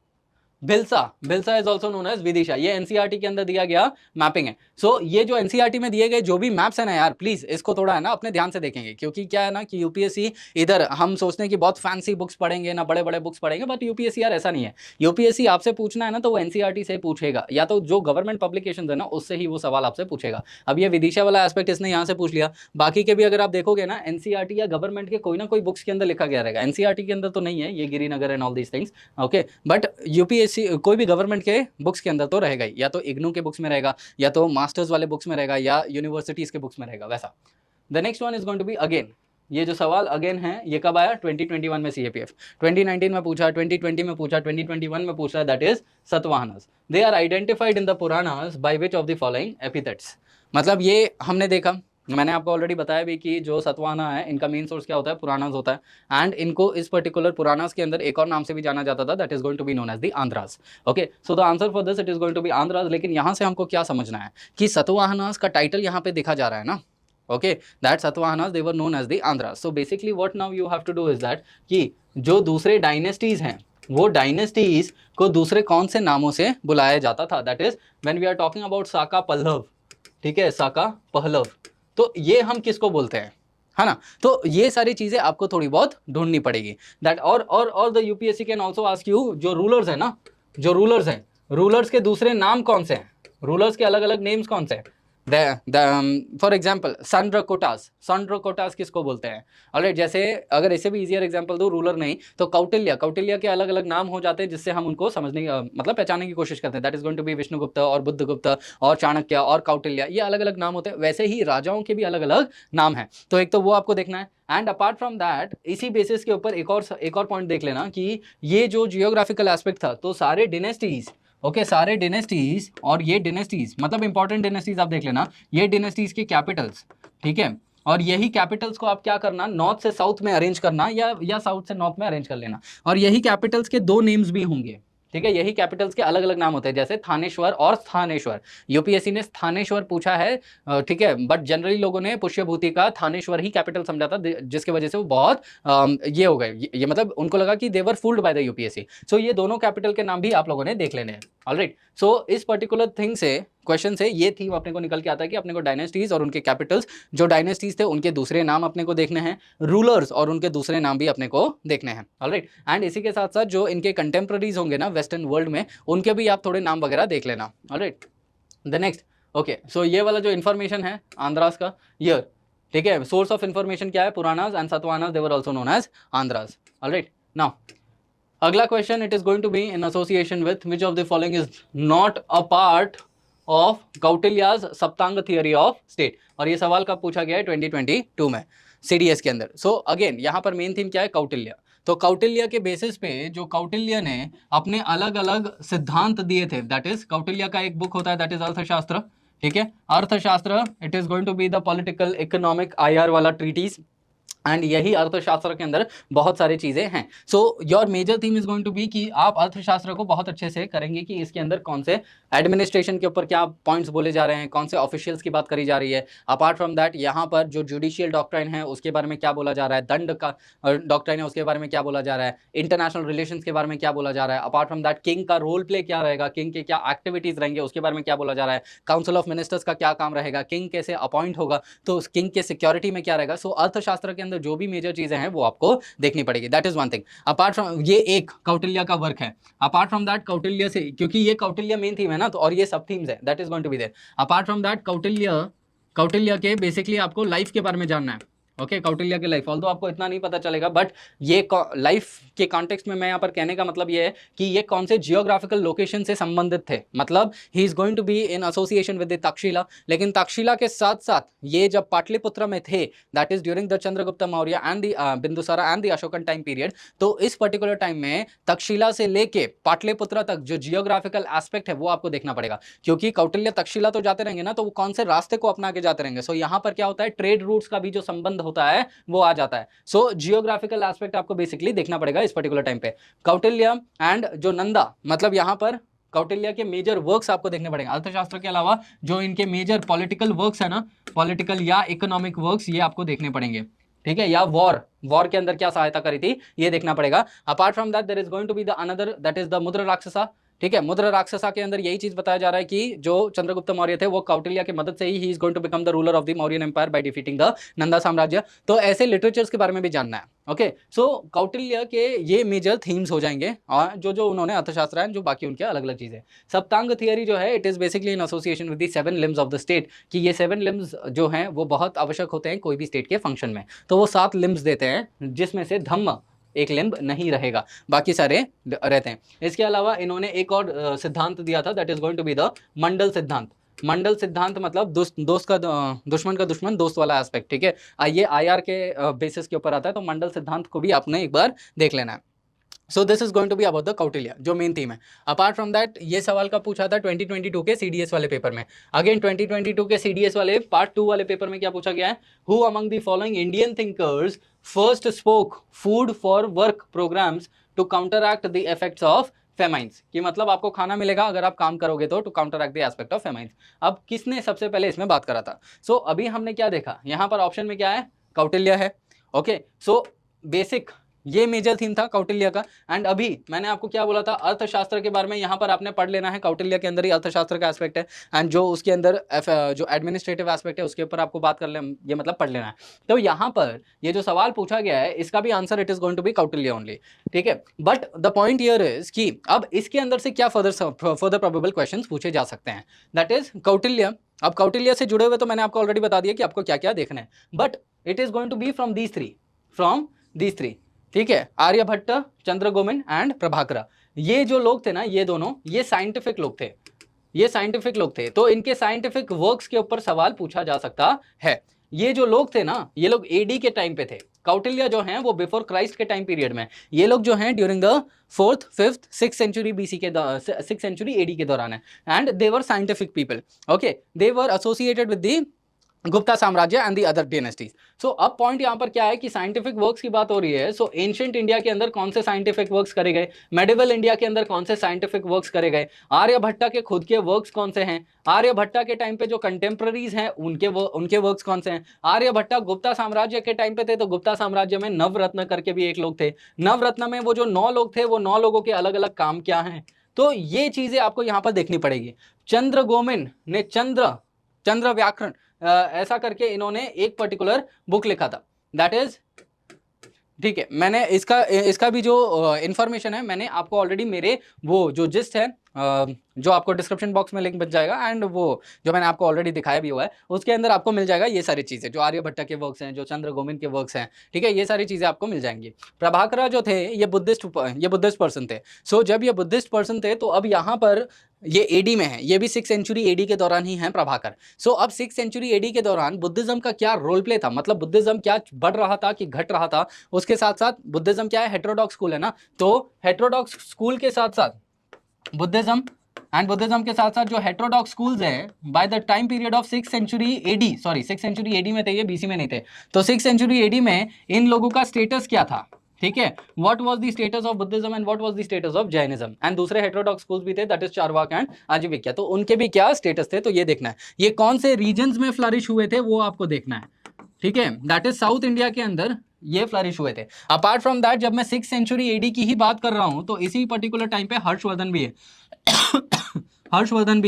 Bhilsa, Bhilsa is also known as Vidisha, ये एनसीईआरटी के अंदर दिया गया मैपिंग है। सो ये जो एनसीईआरटी में दिए गए जो भी मैप्स है ना यार, प्लीज इसको थोड़ा है ना अपने ध्यान से देखेंगे, क्योंकि क्या है ना कि यूपीएससी इधर हम सोचते हैं कि बहुत फैंसी बुक्स पढ़ेंगे ना, बड़े बड़े बुक्स पढ़ेंगे, बट यूपीएससी यार ऐसा नहीं है। यूपीएससी आपसे पूछना है ना तो वो एनसीईआरटी से पूछेगा, या तो जो गवर्नमेंट पब्लिकेशन है ना उससे ही वो सवाल आपसे पूछेगा। अब ये विदिशा वाला एस्पेक्ट इसने यहाँ से पूछ लिया, बाकी के भी अगर आप देखोगे ना एनसीईआरटी या गवर्नमेंट के कोई ना कोई बुक्स के अंदर लिखा गया रहेगा। एनसीईआरटी के अंदर तो नहीं है ये Girinagar and all these things, okay, but UPSC कोई भी गवर्नमेंट के बुक्स के अंदर तो रहेगा ही, या तो इग्नू के बुक्स में रहेगा, या तो मास्टर्स वाले बुक्स में रहेगा, या यूनिवर्सिटीज के बुक्स में रहेगा वैसा। The next one is going to be again, ये जो सवाल अगेन है ये कब आया, 2021 में सीएपीएफ, 2019 में पूछा, 2020 में पूछा, 2021 में पूछा, that is Satavahanas. They are identified in the Puranas by which of the following epithets. मतलब ये हमने देखा, मैंने आपको ऑलरेडी बताया भी कि जो सतवाहना है इनका मेन सोर्स क्या होता है, पुराणास होता है, एंड इनको इस पर्टिकुलर पुराणास के अंदर एक और नाम से भी जाना जाता था, that is going to be known as the Andhras. Okay, so the answer for this it is going to be Andhras. लेकिन यहाँ से हमको क्या समझना है कि सतवाहनास का टाइटल यहाँ पे दिखा जा रहा है ना, okay, that Satavahanas they were known as the Andhras. So basically what now you have to do is that कि जो दूसरे डायनेस्टीज हैं वो डायनेस्टीज को दूसरे कौन से नामों से बुलाया जाता था, that is when we are talking about Saka Pallava, ठीक है, साका पहलव, तो ये हम किसको बोलते हैं, है ना। तो ये सारी चीजें आपको थोड़ी बहुत ढूंढनी पड़ेगी, दैट और the UPSC can also ask you, जो रूलर्स है ना, जो रूलर्स हैं, रूलर्स के दूसरे नाम कौन से हैं, रूलर्स के अलग अलग नेम्स कौन से हैं। फॉर एग्जाम्पल संड्रकोटास किसको बोलते हैं, ऑलराइट। जैसे अगर इसे भी इजियर एग्जाम्पल दो, रूलर नहीं तो कौटिल्य, कौटिल्य के अलग अलग नाम हो जाते हैं जिससे हम उनको समझने मतलब पहचानने की कोशिश करते हैं, that is going to be Vishnugupta और बुद्धगुप्त और चाणक्य और कौटिल्य, ये अलग अलग नाम होते हैं। वैसे ही राजाओं के भी अलग अलग नाम हैं, तो एक तो वो आपको देखना है। एंड अपार्ट फ्रॉम दैट इसी बेसिस के ऊपर एक और पॉइंट देख लेना कि ये जो जियोग्राफिकल एस्पेक्ट था, तो सारे डिनेस्टीज, ओके, सारे डिनेस्टीज, और ये डिनेस्टीज मतलब इंपॉर्टेंट डिनेस्टीज आप देख लेना, ये डिनेस्टीज की कैपिटल्स, ठीक है, और यही कैपिटल्स को आप क्या करना, नॉर्थ से साउथ में अरेंज करना, या साउथ से नॉर्थ में अरेंज कर लेना, और यही कैपिटल्स के दो नेम्स भी होंगे, ठीक है, यही कैपिटल्स के अलग अलग नाम होते हैं, जैसे थानेश्वर और स्थानेश्वर। यूपीएससी ने स्थानेश्वर पूछा है, ठीक है, बट जनरली लोगों ने पुष्यभूति का थानेश्वर ही कैपिटल समझा था, जिसकी वजह से वो बहुत ये हो गए, ये मतलब उनको लगा कि दे वर फूल्ड बाय द यूपीएससी। सो ये दोनों कैपिटल के नाम भी आप लोगों ने देख लेने हैं, ऑलराइट। सो इस पर्टिकुलर थिंग से, क्वेश्चन से ये थीम अपने को निकल के आता है कि अपने को डायनेस्टीज और उनके कैपिटल्स, जो डायनेस्टीज थे उनके दूसरे नाम अपने को देखने हैं, रूलर्स और उनके दूसरे नाम भी अपने को देखने हैं, ऑलराइट। एंड इसी के साथ साथ जो इनके कंटेम्प्रेरीज होंगे ना वेस्टर्न वर्ल्ड में, उनके भी आप थोड़े नाम वगैरह देख लेना, ऑलराइट। द नेक्स्ट, ओके, सो ये वाला जो इन्फॉर्मेशन है आंध्रास का ईयर, ठीक है, सोर्स ऑफ इन्फॉर्मेशन क्या है, Puranas and Satavahanas, they were also known as Andhras, alright. Now अगला question, it is going to be in association with which of the following is not a part of Kautilya's saptanga theory of state, और ये सवाल कब पूछा गया है, 2022 में सीडीएस के अंदर। सो अगेन यहाँ पर मेन थीम क्या है, कौटिल्य। तो कौटिल्य के बेसिस पे जो कौटिल्य ने अपने अलग अलग सिद्धांत दिए थे, दैट इज कौटिल्य का एक बुक होता है दैट इज अर्थशास्त्र, ठीक है, Arthashastra, it is going to be the political economic IR वाला ट्रीटीज, एंड यही अर्थशास्त्र के अंदर बहुत सारी चीजें हैं। So your major theme is going to be कि आप अर्थशास्त्र को बहुत अच्छे से करेंगे कि इसके अंदर कौन से एडमिनिस्ट्रेशन के ऊपर क्या पॉइंट्स बोले जा रहे हैं, कौन से ऑफिशियल्स की बात करी जा रही है, अपार्ट फ्रॉम दैट यहाँ पर जो जुडिशियल डॉक्ट्राइन है उसके बारे में क्या बोला जा रहा है, दंड का डॉक्ट्राइन है उसके बारे में क्या बोला जा रहा है, इंटरनेशनल रिलेशंस के बारे में क्या बोला जा रहा है, अपार्ट फ्रॉम दैट किंग का रोल प्ले क्या रहेगा, किंग के क्या एक्टिविटीज रहेंगे उसके बारे में क्या बोला जा रहा है, काउंसिल ऑफ मिनिस्टर्स का क्या काम रहेगा, किंग कैसे अपॉइंट होगा, तो किंग के सिक्योरिटी में क्या रहेगा। सो अर्थशास्त्र के अंदर जो भी मेजर चीजें हैं वो आपको देखनी पड़ेगी, that is one thing. Apart from ये एक कौटिल्य का वर्क है, अपार्ट फ्रॉम दैट कौटिल्य से, क्योंकि ये कौटिल्य मेन थीम है ना, तो और ये सब थीम्स है, that is going to be there. Apart from that Kautilya के बेसिकली आपको लाइफ के बारे में जानना है, ओके, कौटिल्य की लाइफ, ऑल्दो आपको इतना नहीं पता चलेगा, बट ये लाइफ के कॉन्टेक्स्ट में मैं यहाँ पर कहने का मतलब ये है कि ये कौन से जियोग्राफिकल लोकेशन से संबंधित थे, मतलब ही is going to be in association with the Takshashila. लेकिन तक्षशिला के साथ साथ ये जब पाटलिपुत्र में थे, that is during the Chandragupta Maurya and the Bindusara and the Ashokan time period, तो इस पर्टिकुलर टाइम में तक्षशिला से लेके पाटलिपुत्र तक जो जियोग्राफिकल एस्पेक्ट है वो आपको देखना पड़ेगा, क्योंकि कौटिल्य तक्षशिला तो जाते रहेंगे ना, तो वो कौन से रास्ते को अपना के जाते रहेंगे। सो यहाँ पर क्या होता है, ट्रेड रूट्स का भी जो संबंध होता है वो आ जाता है। सो जियोग्राफिकल एस्पेक्ट आपको बेसिकली देखना पड़ेगा इस पर्टिकुलर टाइम पे। कौटिल्य एंड जो नंदा, मतलब यहाँ पर कौटिल्य के मेजर वर्क्स आपको देखने पड़ेंगे, अर्थशास्त्र के अलावा जो इनके मेजर पॉलिटिकल वर्क्स है ना, पॉलिटिकल या इकोनॉमिक वर्क्स, ये आपको देखने पड़ेंगे, ठीक है, या वॉर के अंदर क्या सहायता करी थी ये देखना पड़ेगा। Apart from that there is going to be the another, that is the Mudra Rakshasa, ठीक है, मुद्रा राक्षसा के अंदर यही चीज बताया जा रहा है कि जो चंद्रगुप्त मौर्य थे वो कौटिल्य की मदद से ही is going to become the ruler of the Mauryan empire by defeating the Nanda साम्राज्य। तो ऐसे लिटरेचर्स के बारे में भी जानना है। ओके, सो कौटिल्य के ये मेजर थीम्स हो जाएंगे और जो जो उन्होंने अर्थशास्त्र है, जो बाकी उनके अलग अलग चीजें। सप्तांग थियरी जो है it is basically in association with the 7 limbs of the state, कि ये 7 लिम्स जो हैं वो बहुत आवश्यक होते हैं कोई भी स्टेट के फंक्शन में। तो वो 7 लिम्स देते हैं जिसमें से धम्म एक लिम्ब नहीं रहेगा, बाकी सारे रहते हैं। इसके अलावा इन्होंने एक और सिद्धांत दिया था, that is going to be the mandal siddhant. Mandal सिद्धांत मतलब दोस्त का दुश्मन का दुश्मन दोस्त वाला एस्पेक्ट। ठीक है, ये आईआर के बेसिस के ऊपर आता है, तो मंडल सिद्धांत को भी आपने एक बार देख लेना है। So this is going to be about the Kautilya, जो मेन थीम है। अपार्ट फ्रॉम दैट ये सवाल का पूछा था 2022 के सीडीएस वाले पेपर में। अगेन 2022 के सीडीएस वाले पार्ट 2 वाले पेपर में क्या पूछा गया है, who among the following Indian thinkers first spoke food for work programmes to counteract the effects of famines, कि मतलब आपको खाना मिलेगा अगर आप काम करोगे तो, to counteract the aspect of famines. अब किसने सबसे पहले इसमें बात करा था? सो अभी हमने क्या देखा, यहाँ पर ऑप्शन में क्या है, कौटिल्य है। ओके, सो बेसिक ये मेजर थीम था कौटिल्य का। एंड अभी मैंने आपको क्या बोला था, अर्थशास्त्र के बारे में यहाँ पर आपने पढ़ लेना है। कौटिल्य के अंदर ही अर्थशास्त्र का एस्पेक्ट है, एंड जो उसके अंदर जो एडमिनिस्ट्रेटिव एस्पेक्ट है उसके ऊपर आपको बात कर ले, ये मतलब पढ़ लेना है। तो यहाँ पर ये जो सवाल पूछा गया है इसका भी answer it is going to be Kautilya only. ठीक है, but the point here is कि अब इसके अंदर से क्या फर्दर प्रोबेबल क्वेश्चन पूछे जा सकते हैं, दैट इज कौटिल्य। अब कौटिल्य से जुड़े हुए तो मैंने आपको ऑलरेडी बता दिया कि आपको क्या क्या देखना है, but it is going to be from these three. ठीक है, आर्यभट्ट, चंद्रगोमन एंड प्रभाकर। ये जो लोग थे ना, ये दोनों ये साइंटिफिक लोग थे, ये साइंटिफिक लोग थे, तो इनके साइंटिफिक वर्क्स के ऊपर सवाल पूछा जा सकता है। ये जो लोग थे ना, ये लोग एडी के टाइम पे थे। कौटिल्य जो हैं वो बिफोर क्राइस्ट के टाइम पीरियड में, ये लोग जो हैं during the 4th, 5th, 6th century BC के 6th सेंचुरी एडी के दौरान है। And they were scientific people. Okay, they were associated with the Gupta साम्राज्य एंड दी अदर डायनेस्टीज। सो अब पॉइंट यहाँ पर क्या है कि साइंटिफिक वर्क्स की बात हो रही है। सो एंशिएंट इंडिया के अंदर कौन से साइंटिफिक वर्क्स करे गए, मेडिवल इंडिया के अंदर कौन से साइंटिफिक वर्क्स करे गए, आर्यभट्टा के खुद के वर्क्स कौन से हैं, आर्यभट्टा के टाइम पे जो कंटेम्प्रेरीज हैं उनके वर्क्स कौन से हैं। आर्यभट्टा गुप्ता साम्राज्य के टाइम पे थे, तो गुप्ता साम्राज्य में नवरत्न करके भी एक लोग थे। नवरत्न में वो जो 9 लोग थे, वो 9 लोगों के अलग अलग काम क्या हैं, तो ये चीजें आपको यहाँ पर देखनी पड़ेगी। चंद्रगोमन ने चंद्र व्याकरण ऐसा करके इन्होंने एक पर्टिकुलर बुक लिखा था, दैट इज, ठीक है, मैंने इसका भी जो इंफॉर्मेशन है मैंने आपको ऑलरेडी मेरे वो जो जिस्ट है जो आपको डिस्क्रिप्शन बॉक्स में लिंक बच जाएगा, एंड वो जो मैंने आपको ऑलरेडी दिखाया भी हुआ है उसके अंदर आपको मिल जाएगा ये सारी चीज़ें, जो आर्यभट्ट के वर्क्स हैं, जो चंद्रगोमन के वर्क्स हैं। ठीक है, ये सारी चीज़ें आपको मिल जाएंगी। प्रभाकर जो थे ये बुद्धिस्ट पर्सन थे। सो जब ये बुद्धिस्ट पर्सन थे तो अब यहाँ पर ये एडी में है, ये भी 6th सेंचुरी एडी के दौरान ही हैं प्रभाकर। सो अब 6th सेंचुरी एडी के दौरान बुद्धिज्म का क्या रोल प्ले था, मतलब बुद्धिज्म क्या बढ़ रहा था कि घट रहा था। उसके साथ साथ बुद्धिज्म क्या है, हेटेरोडॉक्स स्कूल है ना, तो हेटेरोडॉक्स स्कूल के साथ साथ बुद्धिज्म के साथ साथ जो हेटेरोडॉक्स स्कूल्स है, by the time period of 6th century AD, sorry 6th century AD में थे ये, बीसी में नहीं थे, तो 6th सेंचुरी एडी में इन लोगों का स्टेटस क्या था। ठीक है, what was the status of Buddhism and what was the status of Jainism, and दूसरे हेटेरोडॉक्स स्कूल्स भी थे, दैट इज चारवाक एंड आजीविका, तो उनके भी क्या स्टेटस थे, तो ये देखना है। ये कौन से रीजन्स में फ्लरिश हुए थे वो आपको देखना है। ठीक है, दैट इज साउथ इंडिया के अंदर ये फ्लरिश हुए थे। अपार्ट फ्रॉम दैट जब मैं 6th सेंचुरी एडी की ही बात कर रहा हूं तो इसी पर्टिकुलर टाइम पे हर्षवर्धन भी है। हर्षवर्धन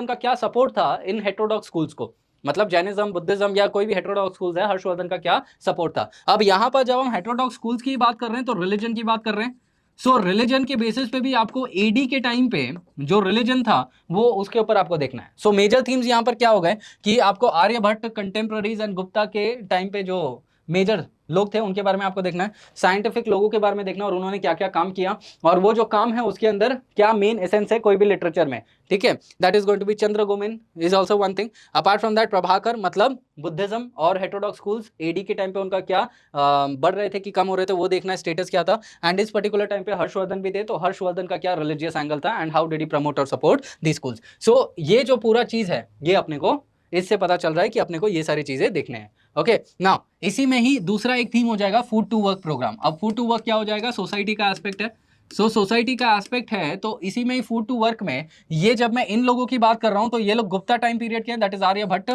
का क्या सपोर्ट था इन हेटेरोडॉक्स स्कूल्स को, मतलब जैनिज्म, बुद्धिज्म या कोई भी हेटेरोडॉक्स स्कूल्स है, हर्षवर्धन का क्या सपोर्ट था। अब यहां पर जब हम हेटेरोडॉक्स स्कूल्स की बात कर रहे हैं तो रिलीजन की बात कर रहे हैं। सो रिलीजन के बेसिस पे भी आपको एडी के टाइम पे जो रिलीजन था वो उसके ऊपर आपको देखना है। सो मेजर थीम्स यहां पर क्या हो गए कि आपको आर्यभट्ट, कंटेम्प्रेरीज एंड गुप्ता के टाइम पे जो मेजर लोग थे उनके बारे में आपको देखना है, साइंटिफिक लोगों के बारे में देखना और उन्होंने क्या क्या काम किया, और वो जो काम है उसके अंदर क्या मेन एसेंस है कोई भी लिटरेचर में। ठीक है, that is going to be Chandragomin is also one thing. Apart from that Prabhakar, मतलब बुद्धिज्म और हेटेरोडॉक्स स्कूल्स एडी के टाइम पे उनका क्या बढ़ रहे थे कि कम हो रहे थे, वो देखना है, स्टेटस क्या था। एंड इस पर्टिकुलर टाइम पे हर्षवर्धन भी थे, तो हर्षवर्धन का क्या रिलीजियस एंगल था and how did he promote और सपोर्ट दी स्कूल्स। सो ये जो पूरा चीज है ये अपने को इससे पता चल रहा है कि अपने को ये सारी चीजें देखने हैं। ओके, नाउ इसी में ही दूसरा एक थीम हो जाएगा फूड टू वर्क प्रोग्राम। अब फूड टू वर्क क्या हो जाएगा, सोसाइटी का एस्पेक्ट है। सो सोसाइटी का एस्पेक्ट है तो इसी में ही फूड टू वर्क में ये जब मैं इन लोगों की बात कर रहा हूं तो ये लोग गुप्ता टाइम पीरियड के हैं, that is Aryabhata,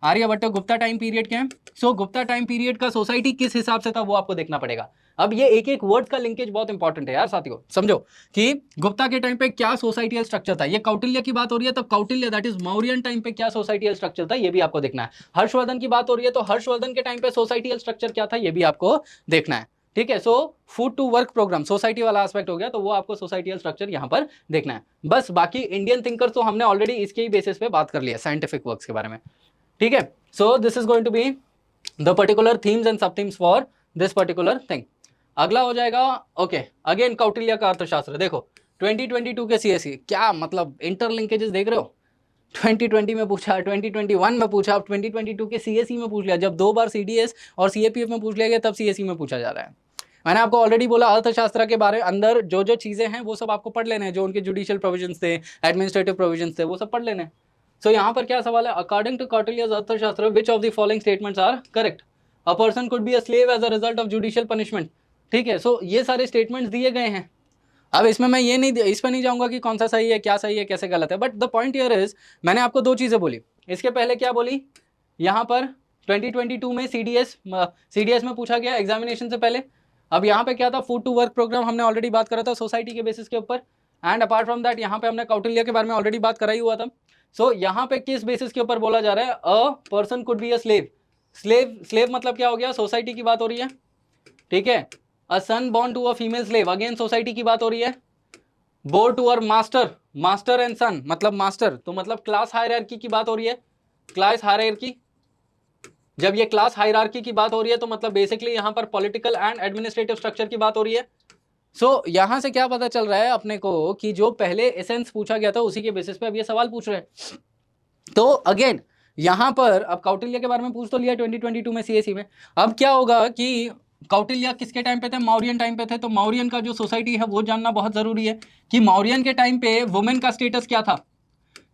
Aryabhata Gupta time period के हैं। सो गुप्ता टाइम पीरियड का सोसाइटी किस हिसाब से था वो आपको देखना पड़ेगा। अब ये एक एक वर्ड का लिंकेज बहुत इंपॉर्टेंट है यार साथियों, समझो कि गुप्ता के टाइम पे क्या सोसाइटियल स्ट्रक्चर था। ये कौटिल्य की बात हो रही है तो Kautilya that is Mauryan time पे क्या सोसाइटियल स्ट्रक्चर था ये भी आपको देखना है। हर्षवर्धन की बात हो रही है तो हर्षवर्धन के टाइम पे सोसाइटियल स्ट्रक्चर क्या था ये भी आपको देखना है। ठीक है, so food to work programme society वाला एस्पेक्ट हो गया, तो वो आपको सोसाइटियल स्ट्रक्चर यहां पर देखना है। बस बाकी इंडियन थिंकर्स तो हमने ऑलरेडी इसके ही बेसिस पे बात कर लिया साइंटिफिक वर्क्स के बारे में। ठीक है, so this is going to be the particular themes and sub themes for this particular thing. अगला हो जाएगा ओके अगेन कौटिल्य का अर्थशास्त्र। देखो 2022 के सीएससी क्या मतलब इंटरलिंकेजेस देख रहे हो। 2020 में पूछा, 2021 में पूछा, अब 2022 के सीएससी में पूछ लिया। जब 2 बार सीडीएस और सीएपीएफ में पूछ लिया गया तब सीएससी में पूछा जा रहा है। मैंने आपको ऑलरेडी बोला अर्थशास्त्र के बारे अंदर जो जो चीजें हैं वो सब आपको पढ़ लेने हैं, जो उनके जुडिशियल प्रोविजंस थे, एडमिनिस्ट्रेटिव प्रोविजंस थे, वो सब पढ़ लेने हैं। सो यहाँ पर क्या सवाल है, according to Kautilya's Arthashastra which of the following statements are correct. A person could be a slave as a result of judicial punishment. ठीक है, सो ये सारे स्टेटमेंट्स दिए गए हैं। अब इसमें मैं ये नहीं इस पर नहीं जाऊंगा कि कौन सा सही है, क्या सही है, कैसे गलत है, but the point here is मैंने आपको 2 चीजें बोली। इसके पहले क्या बोली, यहाँ पर 2022 में सीडीएस में पूछा गया एग्जामिनेशन से पहले। अब यहाँ पे क्या था, फूड टू वर्क प्रोग्राम हमने ऑलरेडी बात करा था सोसाइटी के बेसिस के ऊपर। एंड अपार्ट फ्रॉम दैट यहाँ पे हमने कौटिल्य के बारे में ऑलरेडी बात कराई हुआ था। सो यहाँ पे किस बेसिस के ऊपर बोला जा रहा है, अ person could be a slave. Slave मतलब क्या हो गया, सोसाइटी की बात हो रही है। ठीक है, a son born to a female slave again society की बात हो रही है। Bore to her master, master and son मतलब मास्टर, तो मतलब क्लास हायरार्की की बात हो रही है। क्लास हायरार्की, जब ये क्लास हायरार्की की बात हो रही है तो मतलब बेसिकली यहां पर पॉलिटिकल एंड एडमिनिस्ट्रेटिव स्ट्रक्चर की बात हो रही है। सो यहां से क्या पता चल रहा है अपने को कि जो पहले एसेंस पूछा गया था उसी के बेसिस पे अब ये सवाल पूछ रहे हैं। तो अगेन यहां पर अब कौटिल्य के बारे में पूछ तो लिया 2022 में सीएससी में। अब क्या होगा कि कौटिल्य किसके टाइम पे थे, मौर्यन टाइम पे थे, तो मौर्यन का जो सोसाइटी है वो जानना बहुत जरूरी है कि मौर्यन के टाइम पे वुमेन का स्टेटस क्या था।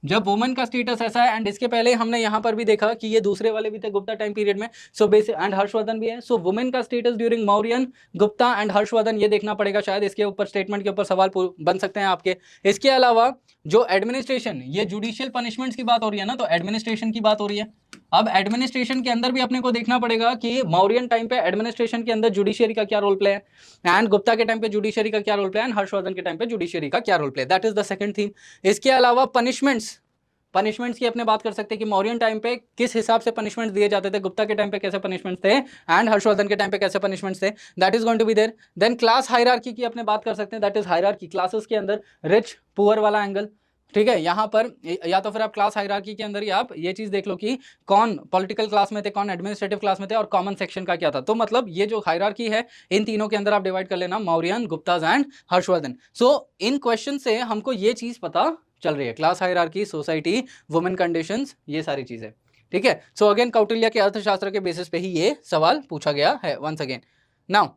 जब वुमेन का स्टेटस ऐसा है, एंड इसके पहले हमने यहाँ पर भी देखा कि ये दूसरे वाले भी थे गुप्ता टाइम पीरियड में, सो बेसिक एंड हर्षवर्धन भी है। सो वुमेन का status during Mauryan, Gupta and Harshvardhan, ये देखना पड़ेगा, शायद इसके ऊपर स्टेटमेंट के ऊपर सवाल बन सकते हैं आपके। इसके अलावा जो एडमिनिस्ट्रेशन, ये जुडिशियल पनिशमेंट्स की बात हो रही है ना, तो एडमिनिस्ट्रेशन की बात हो रही है। अब एडमिनिस्ट्रेशन के अंदर भी अपने को देखना पड़ेगा कि मौर्यन टाइम पे एडमिनिस्ट्रेशन के अंदर जुडिशियरी का क्या रोल प्ले है, एंड गुप्ता के टाइम पे जुडिशियरी का क्या रोल प्ले है, एंड हर्षवर्धन के टाइम पे जुडिशियरी का क्या role play, that is the second theme. इसके अलावा पनिशमेंट्स की अपने बात कर सकते हैं कि मौर्यन टाइम पे किस हिसाब से पनिशमेंट दिए जाते थे, गुप्ता के टाइम पे कैसे पनिशमेंट्स थे, एंड हर्षवर्धन के टाइम पे कैसे पनिशमेंट्स थे, that is going to be there. Then class hierarchy की अपने बात कर सकते हैं, दैट इज हायरार्की क्लासेस के अंदर रिच पुअर वाला एंगल। ठीक है, यहाँ पर या तो फिर आप क्लास हायरार्की के अंदर ही आप ये चीज देख लो कि कौन पॉलिटिकल क्लास में थे, कौन एडमिनिस्ट्रेटिव क्लास में थे, और कॉमन सेक्शन का क्या था। तो मतलब ये जो हायरार्की है इन तीनों के अंदर आप डिवाइड कर लेना, Mauryan, Gupta's and Harshvardhan. So in question से हमको ये चीज पता चल रही है, class hierarchy, society, women conditions, ये सारी चीजें। ठीक है, सो अगेन कौटिल्य के अर्थशास्त्र के बेसिस पे ही ये सवाल पूछा गया है वंस अगेन। नाउ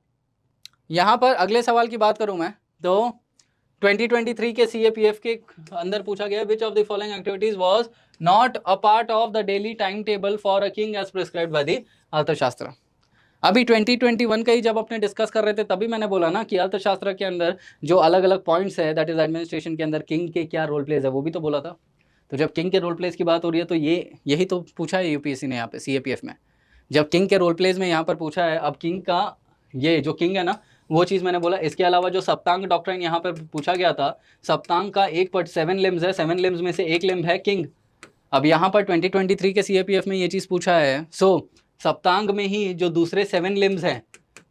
यहां पर अगले सवाल की बात करूं मैं तो 2023 के सीएपीएफ के अंदर पूछा गया, which of the following activities was not a part of the daily time table for a king as prescribed by the Arthashastra. अभी 2021 का ही जब अपने डिस्कस कर रहे थे तभी मैंने बोला ना कि अर्थशास्त्र के अंदर जो अलग अलग पॉइंट्स है, दैट इज एडमिनिस्ट्रेशन के अंदर किंग के क्या रोल प्लेज है वो भी तो बोला था। तो जब किंग के रोल प्लेज की बात हो रही है तो यही तो पूछा है यूपीएससी ने यहाँ पे सीएपीएफ में, जब किंग के रोल प्लेज में यहाँ पर पूछा है। अब किंग का ये जो किंग है ना वो चीज़ मैंने बोला। इसके अलावा जो सप्तांग डॉक्ट्रिन यहाँ पर पूछा गया था, सप्तांग का 7 लिम्स है, 7 लिम्स में से एक लिम्ब है किंग। अब यहाँ पर 2023 के सीएपीएफ में ये चीज़ पूछा है। सो सप्तांग में ही जो दूसरे 7 लिम्स हैं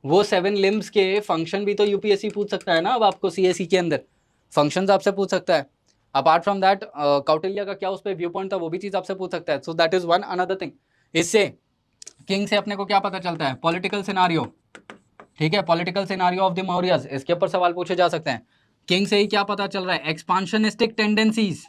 वो 7 लिम्स के फंक्शन भी तो यूपीएससी पूछ सकता है ना। अब आपको सीएससी के अंदर फंक्शंस आपसे पूछ सकता है। अपार्ट फ्रॉम दैट कौटिल्य का क्या उस पर व्यू पॉइंट था वो भी चीज़ आपसे पूछ सकता है। So that is one another thing. इससे किंग से अपने को क्या पता चलता है, पॉलिटिकल सिनारियो। ठीक है, political scenario of the Mauryas, इसके ऊपर सवाल पूछे जा सकते हैं। किंग से ही क्या पता चल रहा है, एक्सपांशनिस्टिक टेंडेंसीज,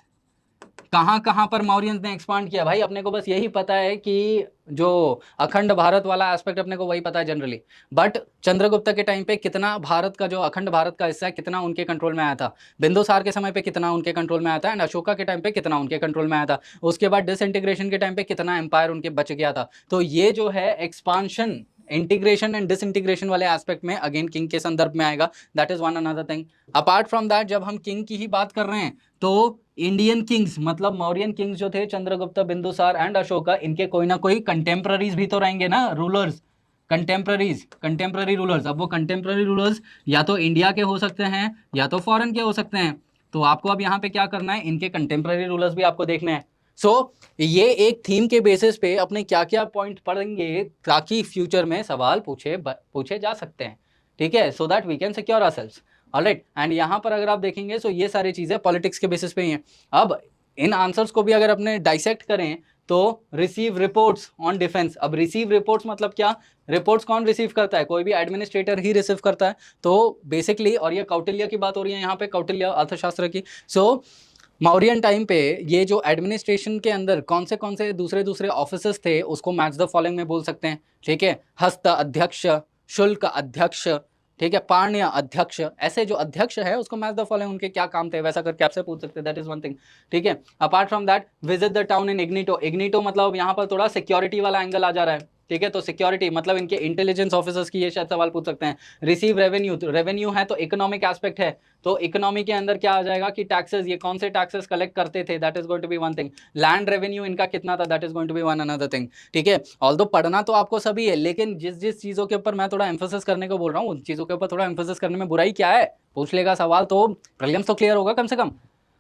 कहाँ कहाँ पर मौर्यंस ने एक्सपांड किया। भाई अपने को बस यही पता है कि जो अखंड भारत वाला एस्पेक्ट अपने को वही पता है जनरली, बट चंद्रगुप्त के टाइम पे कितना भारत का जो अखंड भारत का हिस्सा है कितना उनके कंट्रोल में आया था, बिंदुसार के समय पे कितना उनके कंट्रोल में आया था, एंड अशोका के टाइम पे कितना उनके कंट्रोल में आया था, उसके बाद डिसइंटीग्रेशन के टाइम पे कितना एम्पायर उनके बच गया था। तो ये जो है एक्सपांशन इंटीग्रेशन एंड डिसइंटीग्रेशन वाले एस्पेक्ट में अगेन किंग के संदर्भ में आएगा, that is one another thing. Apart from that जब हम किंग की ही बात कर रहे हैं तो इंडियन किंग्स मतलब मौर्यन किंग्स जो थे चंद्रगुप्त, बिंदुसार एंड अशोका, इनके कोई ना कोई कंटेम्पररीज भी तो रहेंगे ना, रूलर्स, कंटेम्पररी रूलर्स। अब वो कंटेम्पररी रूलर्स या तो इंडिया के हो सकते हैं या तो फॉरेन के हो सकते हैं, तो आपको अब यहाँ पे क्या करना है, इनके कंटेम्पररी रूलर्स भी आपको देखने हैं। ये एक थीम के बेसिस पे अपने क्या क्या पॉइंट पढ़ेंगे ताकि फ्यूचर में सवाल पूछे जा सकते हैं, ठीक है, so that we can secure ourselves, alright. And यहाँ पर अगर आप देखेंगे तो ये सारी चीज़ें पॉलिटिक्स के बेसिस पे ही हैं। अब इन आंसर्स को भी अगर अपने डाइसेक्ट करें तो रिसीव रिपोर्ट्स ऑन डिफेंस। अब रिसीव रिपोर्ट्स मतलब क्या, रिपोर्ट्स कौन रिसीव करता है, कोई भी एडमिनिस्ट्रेटर ही रिसीव करता है। तो बेसिकली, और ये कौटिल्य की बात हो रही है यहाँ पे, कौटिल्य अर्थशास्त्र की। मौर्यन टाइम पे ये जो एडमिनिस्ट्रेशन के अंदर कौन से दूसरे ऑफिसर्स थे उसको मैच द फॉलोइंग में बोल सकते हैं, ठीक है, हस्त अध्यक्ष, शुल्क अध्यक्ष, ठीक है, पाण्य अध्यक्ष, ऐसे जो अध्यक्ष है उसको मैच द फॉलोइंग, उनके क्या काम थे वैसा करके आपसे पूछ सकते हैं, दैट इज वन थिंग, ठीक है। Apart from that visit the town in incognito. Incognito मतलब यहाँ पर थोड़ा सिक्योरिटी वाला एंगल आ जा रहा है, ठीक है, तो सिक्योरिटी मतलब इनके इंटेलिजेंस ऑफिसर्स की ये शायद सवाल पूछ सकते हैं। रिसीव रेवेन्यू, तो रेवेन्यू है तो इकोनॉमिक एस्पेक्ट है, तो इकोनॉमी के अंदर क्या आ जाएगा कि टैक्सेस, ये कौन से टैक्सेस कलेक्ट करते थे, that is going to be one thing. Land revenue इनका कितना था, that is going to be one another thing, ठीक है। ऑल्दो पढ़ना तो आपको सभी है, लेकिन जिस चीज़ों के ऊपर मैं थोड़ा एम्फोसिस करने को बोल रहा हूँ उन चीज़ों के ऊपर थोड़ा एम्फोसिस करने में बुराई क्या है, पूछ लेगा सवाल तो प्रीलिम्स तो क्लियर होगा कम से कम।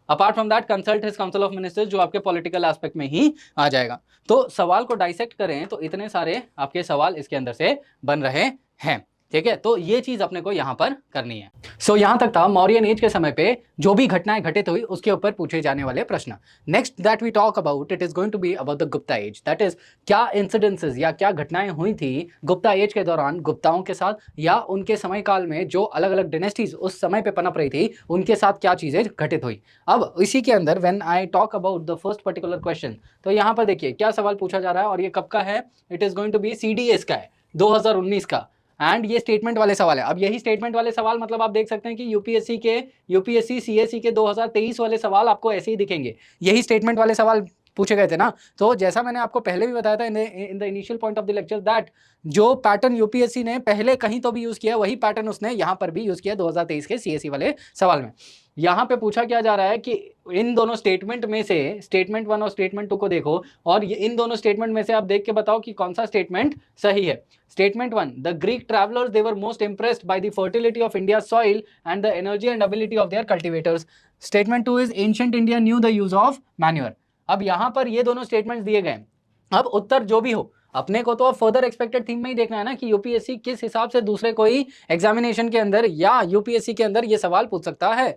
Apart from that consult his council of ministers, जो आपके पॉलिटिकल एस्पेक्ट में ही आ जाएगा। तो सवाल को डाइसेक्ट करें तो इतने सारे आपके सवाल इसके अंदर से बन रहे हैं, ठीक है, तो ये चीज अपने को यहां पर करनी है। यहां तक था मौर्यन एज के समय पे जो भी घटनाएं घटित हुई उसके ऊपर पूछे जाने वाले प्रश्न। Next that we talk about, it is going to be about the Gupta age, that is क्या इंसिडेंसेस या क्या घटनाएं हुई थी गुप्ता एज के दौरान गुप्ताओं के साथ, या उनके समय काल में जो अलग अलग डायनेस्टीज उस समय पे पनप रही थी उनके साथ क्या चीजें घटित हुई। अब इसी के अंदर when I talk about the first particular question, तो यहां पर देखिए क्या सवाल पूछा जा रहा है और ये कब का है, it is going to be CDS का है, 2019 का, एंड ये स्टेटमेंट वाले सवाल है। अब यही स्टेटमेंट वाले सवाल मतलब आप देख सकते हैं कि यूपीएससी CSE के 2023 वाले सवाल आपको ऐसे ही दिखेंगे, यही स्टेटमेंट वाले सवाल पूछे गए थे ना। तो जैसा मैंने आपको पहले भी बताया था इन the initial point of the lecture, that जो पैटर्न यूपीएससी ने पहले कहीं तो भी यूज किया वही पैटर्न उसने यहाँ पर भी यूज किया 2023 के CSE वाले सवाल में। यहाँ पे पूछा क्या जा रहा है कि इन दोनों स्टेटमेंट में से स्टेटमेंट 1 और स्टेटमेंट 2 को देखो और ये इन दोनों स्टेटमेंट में से आप देख के बताओ कि कौन सा स्टेटमेंट सही है। Statement 1, the Greek travellers they were most impressed by the fertility of India soil and the energy and ability of their cultivators. Statement 2 is ancient India new the use of manure. अब यहाँ पर ये दोनों statements दिए गए, अब उत्तर जो भी हो अपने को तो अब फर्दर एक्सपेक्टेड थीम में ही देखना है ना कि यूपीएससी किस हिसाब से दूसरे कोई एग्जामिनेशन के अंदर या यूपीएससी के अंदर ये सवाल पूछ सकता है।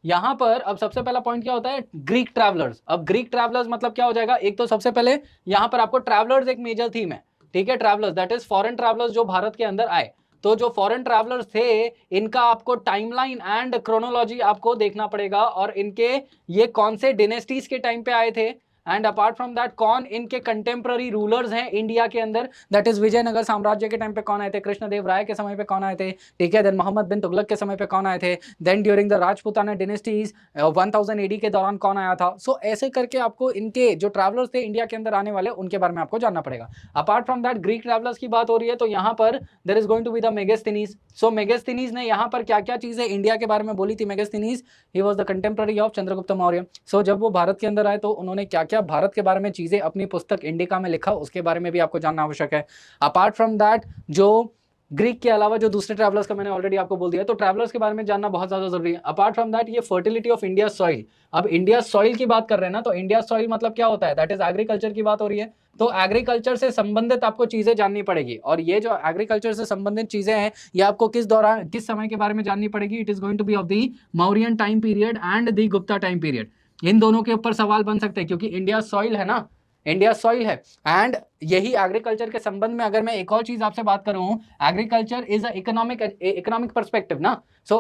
यहाँ पर अब सबसे पहला पॉइंट क्या होता है, ग्रीक ट्रैवलर्स। अब ग्रीक ट्रैवलर्स मतलब क्या हो जाएगा, एक तो सबसे पहले यहाँ पर आपको ट्रैवलर्स एक मेजर थीम है, ठीक है, travellers that is foreign travellers जो भारत के अंदर आए। तो जो फॉरेन ट्रैवलर्स थे इनका आपको टाइमलाइन एंड क्रोनोलॉजी आपको देखना पड़ेगा और इनके ये कौन से डिनेस्टीज के टाइम पे आए थे, एंड अपार्ट फ्रॉम दैट कौन इनके कंटेम्प्ररी रूलर्स हैं इंडिया के अंदर, दैट इज विजयनगर साम्राज्य के टाइम पे कौन आए थे, कृष्णदेव राय के समय पे कौन आए थे, ठीक है, देन मोहम्मद बिन तुगलक के समय पे कौन आए थे, then during the Rajputana dynasties 1000 AD के दौरान कौन आया था। ऐसे करके आपको इनके जो ट्रैवलर्स थे इंडिया के अंदर आने वाले उनके बारे में आपको जानना पड़ेगा। Apart from that Greek travellers की बात हो रही है तो यहाँ पर there is going to be the Megasthenes. Megasthenes ने यहाँ पर क्या क्या चीजें इंडिया के बारे में बोली थी। Megasthenes he was the contemporary of Chandragupta Maurya. जब वो भारत के अंदर आए तो उन्होंने क्या क्या भारत के बारे में चीजें अपनी पुस्तक इंडिका में लिखा, उसके बारे में भी आपको जानना आवश्यक है। अपार्ट फ्रॉम दैट जो ग्रीक के अलावा जो दूसरे ट्रैवलर्स का मैंने ऑलरेडी आपको बोल दिया, तो ट्रैवलर्स के बारे में जानना बहुत ज्यादा जरूरी है। अपार्ट फ्रॉम दैट ये फर्टिलिटी ऑफ इंडिया सॉइल। अब इंडिया सॉइल की बात कर रहे हैं ना, तो इंडिया सॉइल मतलब क्या होता है, दैट इज एग्रीकल्चर की बात हो रही है। तो एग्रीकल्चर से संबंधित आपको चीजें जाननी पड़ेगी और ये जो एग्रीकल्चर से संबंधित चीजें हैं ये आपको किस समय के बारे में जाननी पड़ेगी। It is going to be of the Mauryan time period and the Gupta time period. इन दोनों के ऊपर सवाल बन सकते हैं क्योंकि इंडिया सॉइल है ना, इंडिया सॉइल है। एंड यही एग्रीकल्चर के संबंध में अगर मैं एक और चीज आपसे बात करूं, एग्रीकल्चर इज इकोनॉमिक पर्सपेक्टिव ना।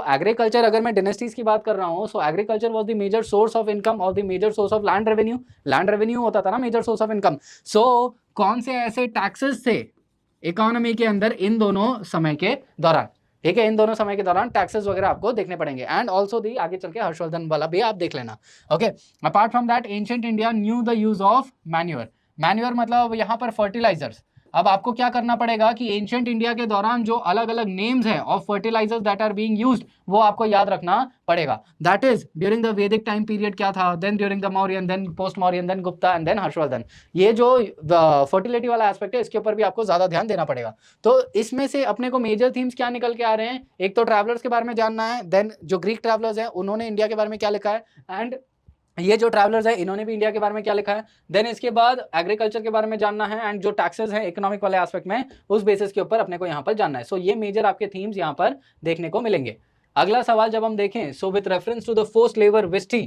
एग्रीकल्चर अगर मैं डिनेस्टीज की बात कर रहा हूं, agriculture was the major source of income और the major source of land revenue. Land revenue होता था ना मेजर सोर्स ऑफ इनकम। कौन से ऐसे टैक्सेस थे इकोनॉमी के अंदर इन दोनों समय के दौरान, ठीक है, इन दोनों समय के दौरान टैक्सेस वगैरह आपको देखने पड़ेंगे। एंड ऑल्सो दी आगे चल के हर्षवर्धन वाला भी आप देख लेना, okay. Apart from that ancient India new the use of manure. Manure मतलब यहाँ पर फर्टिलाइजर्स। अब आपको क्या करना पड़ेगा कि एंशिएंट इंडिया के दौरान जो अलग अलग नेम्स हैं of fertilisers that are being used वो आपको याद रखना पड़ेगा। That is during the Vedic time period क्या था, then during the Mauryan, then post Mauryan, then Gupta and then Harshavardhan. ये जो फर्टिलिटी वाला एस्पेक्ट है इसके ऊपर भी आपको ज्यादा ध्यान देना पड़ेगा। तो इसमें से अपने को मेजर थीम्स क्या निकल के आ रहे हैं, एक तो ट्रैवलर्स के बारे में जानना है, देन जो ग्रीक ट्रैवलर्स हैं उन्होंने इंडिया के बारे में क्या लिखा है, एंड ये जो ट्रैवलर्स है इन्होंने भी इंडिया के बारे में क्या लिखा है। देन इसके बाद एग्रीकल्चर के बारे में जानना है, एंड जो टैक्सेस हैं इकोनॉमिक वाले एस्पेक्ट में उस बेसिस के ऊपर अपने को यहाँ पर जानना है। सो ये मेजर आपके थीम्स यहाँ पर देखने को मिलेंगे। अगला सवाल जब हम देखें, so with reference to the forced labour vishti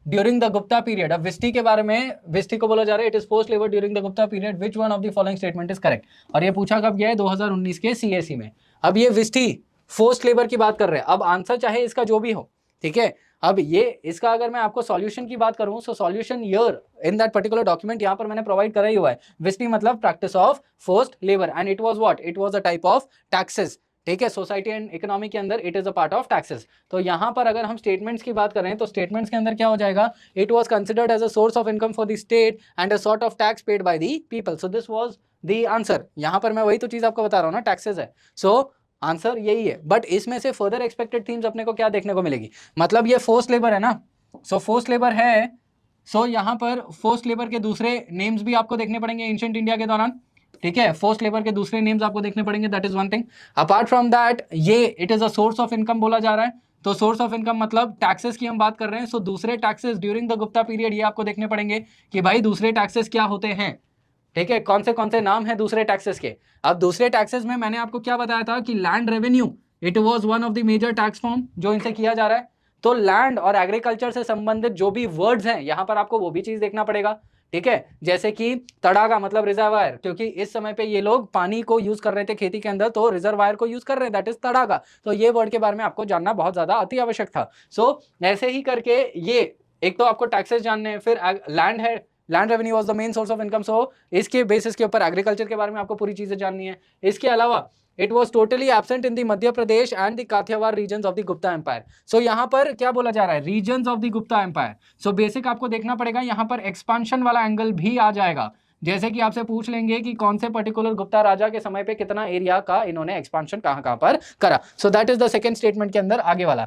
during the Gupta period. अब विस्टी के बारे में, विस्टी को बोला जा रहा है it is forced labour during the Gupta period, which one of the following statement is correct. और ये पूछा कब गया है, 2019 के सीएसी में। अब ये विस्टी फोर्स्ड लेबर की बात कर रहे हैं। अब आंसर चाहे इसका जो भी हो, ठीक है। अब ये इसका अगर मैं आपको सॉल्यूशन की बात करूं, so solution year in that particular document यहाँ पर मैंने प्रोवाइड करा ही हुआ है। विस्टी मतलब practice of forced labour, and it was what, it was a type of taxes, ठीक है। सोसाइटी एंड इकोनॉमी के अंदर it is a part of taxes. तो यहाँ पर अगर हम स्टेटमेंट्स की बात करें तो स्टेटमेंट्स के अंदर क्या हो जाएगा, it was considered as a source of income for the state and a sort of tax paid by the people. So this was the answer. यहाँ पर मैं वही तो चीज आपको बता रहा हूँ ना, टैक्सेस है। सो आंसर यही है। बट इसमें से फर्दर एक्सपेक्टेड थीम्स अपने को क्या देखने को मिलेगी, मतलब ये फोर्स्ड लेबर है ना, सो फोर्स्ड लेबर है। सो यहाँ पर फोर्स्ड लेबर के दूसरे नेम्स भी आपको देखने पड़ेंगे एंशिएंट इंडिया के दौरान, ठीक है। फोर्स्ड लेबर के दूसरे नेम्स आपको देखने पड़ेंगे, that is one thing. Apart from that ये it is a source of income बोला जा रहा है। तो सोर्स ऑफ इनकम मतलब टैक्सेस की हम बात कर रहे हैं। सो दूसरे taxes during the Gupta period ये आपको देखने पड़ेंगे कि भाई दूसरे टैक्सेस क्या होते हैं, ठीक है। कौन से नाम है दूसरे टैक्सेस के। अब दूसरे टैक्सेस में मैंने आपको क्या बताया था कि land revenue it was one of the major tax form जो इनसे किया जा रहा है। तो लैंड और एग्रीकल्चर से संबंधित जो भी वर्ड्स हैं यहां पर आपको वो भी चीज देखना पड़ेगा, ठीक है। जैसे कि तड़ागा मतलब रिजर्वायर, क्योंकि इस समय पे ये लोग पानी को यूज कर रहे थे खेती के अंदर, तो रिजर्वायर को यूज कर रहे हैं, दैट इज तड़ागा। तो ये वर्ड के बारे में आपको जानना बहुत ज्यादा अति आवश्यक था। सो ऐसे ही करके ये एक तो आपको टैक्सेस जानने हैं, फिर लैंड है, land revenue was the main source of income. So इसके बेसिस के ऊपर एग्रीकल्चर के बारे में आपको पूरी चीजें जाननी है। इसके अलावा it was totally absent in the Madhya Pradesh and the Kathiawar region of the Gupta empire. So यहाँ पर क्या बोला जा रहा है, region of the Gupta empire. So basic आपको देखना पड़ेगा, यहाँ पर एक्सपांशन वाला एंगल भी आ जाएगा। जैसे कि आपसे पूछ लेंगे कि कौन से पर्टिकुलर गुप्ता राजा के समय पे कितना एरिया का इन्होंने एक्सपांशन कहां पर करा। So that is the second statement के अंदर आगे वाला।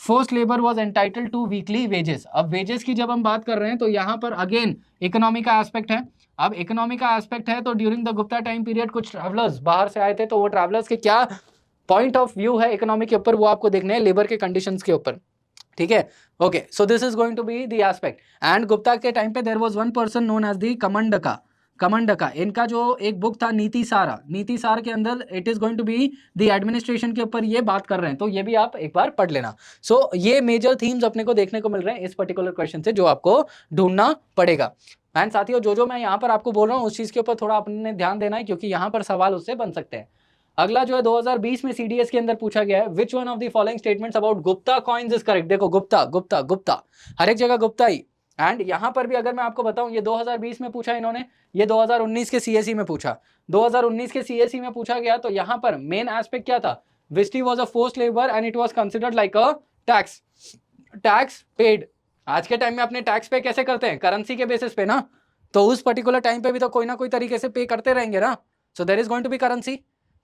Forced labour was entitled to weekly wages. अब वेजेस की जब हम बात कर रहे हैं तो यहाँ पर अगेन इकोनॉमी का एस्पेक्ट है। अब इकोनॉमी का एस्पेक्ट है तो during the Gupta time period कुछ ट्रैवलर्स बाहर से आए थे, तो वो ट्रैवलर्स के क्या पॉइंट ऑफ व्यू है इकोनॉमी के ऊपर वो आपको देखने हैं, लेबर के कंडीशंस के ऊपर, ठीक है। Okay, so this is going to be the aspect. And Gupta के टाइम पे there was one person known as the Kamandaka. इनका जो एक बुक था नीति सार के अंदर it is going to be the administration के ऊपर ये बात कर रहे हैं, तो ये भी आप एक बार पढ़ लेना। सो ये मेजर थीम्स अपने को देखने को मिल रहे हैं इस पर्टिकुलर क्वेश्चन से, जो आपको ढूंढना पड़ेगा। एंड साथियों जो मैं यहाँ पर आपको बोल रहा हूँ उस चीज के ऊपर थोड़ा अपने ध्यान देना है, क्योंकि यहाँ पर सवाल उससे बन सकते हैं। अगला जो है 2020 में सीडीएस के अंदर पूछा गया है, विच one of the following statements about Gupta coins is correct. देखो गुप्ता हर एक जगह गुप्ता ही। एंड यहां पर भी अगर मैं आपको बताऊं ये 2020 में पूछा इन्होंने, ये 2019 के सीएसई में पूछा। 2019 के सीएसई में पूछा गया तो यहां पर मेन एस्पेक्ट क्या था, vishti was a forced labour and it was considered like a tax paid. आज के टाइम में अपने टैक्स पे कैसे करते हैं, करेंसी के बेसिस पे ना, तो उस पर्टिकुलर टाइम पे भी तो कोई ना कोई तरीके से पे करते रहेंगे ना। So there is going to be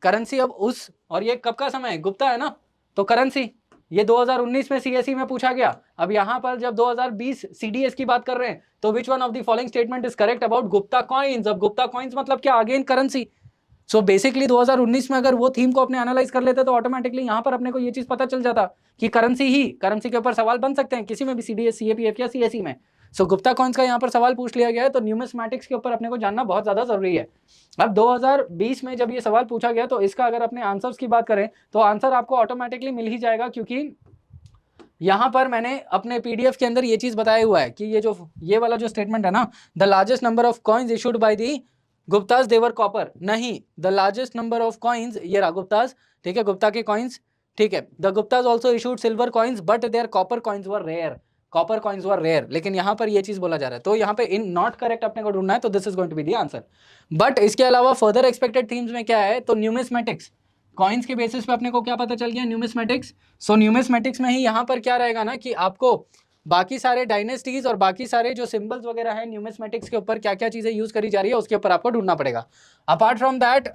currency अब उस, और ये कब का समय है, गुप्ता है ना, तो करेंसी ये 2019 में सीएसई में पूछा गया। अब यहां पर जब 2020 सीडीएस की बात कर रहे हैं तो विच one of the following statement is correct about Gupta coins. अब गुप्ता कॉइन्स मतलब क्या, अगेन करेंसी। सो बेसिकली 2019 में अगर वो थीम को अपने एनालाइज कर लेते तो ऑटोमेटिकली यहां पर अपने को ये चीज पता चल जाता कि करेंसी के ऊपर सवाल बन सकते हैं किसी में भी, सीडीएस, सीएपीएफ या सीएसई में। सो गुप्ता कॉइन्स का यहाँ पर सवाल पूछ लिया गया है, तो न्यूमिस्मैटिक्स के ऊपर अपने को जानना बहुत ज्यादा जरूरी है। अब 2020 में जब ये सवाल पूछा गया तो इसका अगर अपने आंसर्स की बात करें तो आंसर आपको ऑटोमेटिकली मिल ही जाएगा, क्योंकि यहां पर मैंने अपने पीडीएफ के अंदर ये चीज बताया हुआ है कि ये वाला जो स्टेटमेंट है ना, the largest number of coins issued by the Guptas were copper, नहीं, the largest number of coins ये रहा गुप्तास, ठीक है, गुप्ता के कॉइन्स, ठीक है। The Guptas also issued silver coins but there copper coins were rare, लेकिन यहाँ पर ये चीज बोला जा रहा है, तो यहाँ पे इन नॉट करेक्ट अपने को ढूंढना है, तो this is going to be the answer. But इसके अलावा फर्दर एक्सपेक्टेड थीम्स में क्या है, तो न्यूमिस्मेटिक्स, कॉइन्स के बेसिस पे अपने को क्या पता चल गया, न्यूमिस्मेटिक्स। सो न्यूमिस्मेटिक्स में ही यहाँ पर क्या रहेगा ना कि आपको बाकी सारे डायनेस्टीज और बाकी सारे जो सिंबल्स वगैरह है न्यूमिस्मेटिक्स के ऊपर क्या क्या चीजें यूज करी जा रही है उसके ऊपर आपको ढूंढना पड़ेगा। अपार्ट फ्रॉम दैट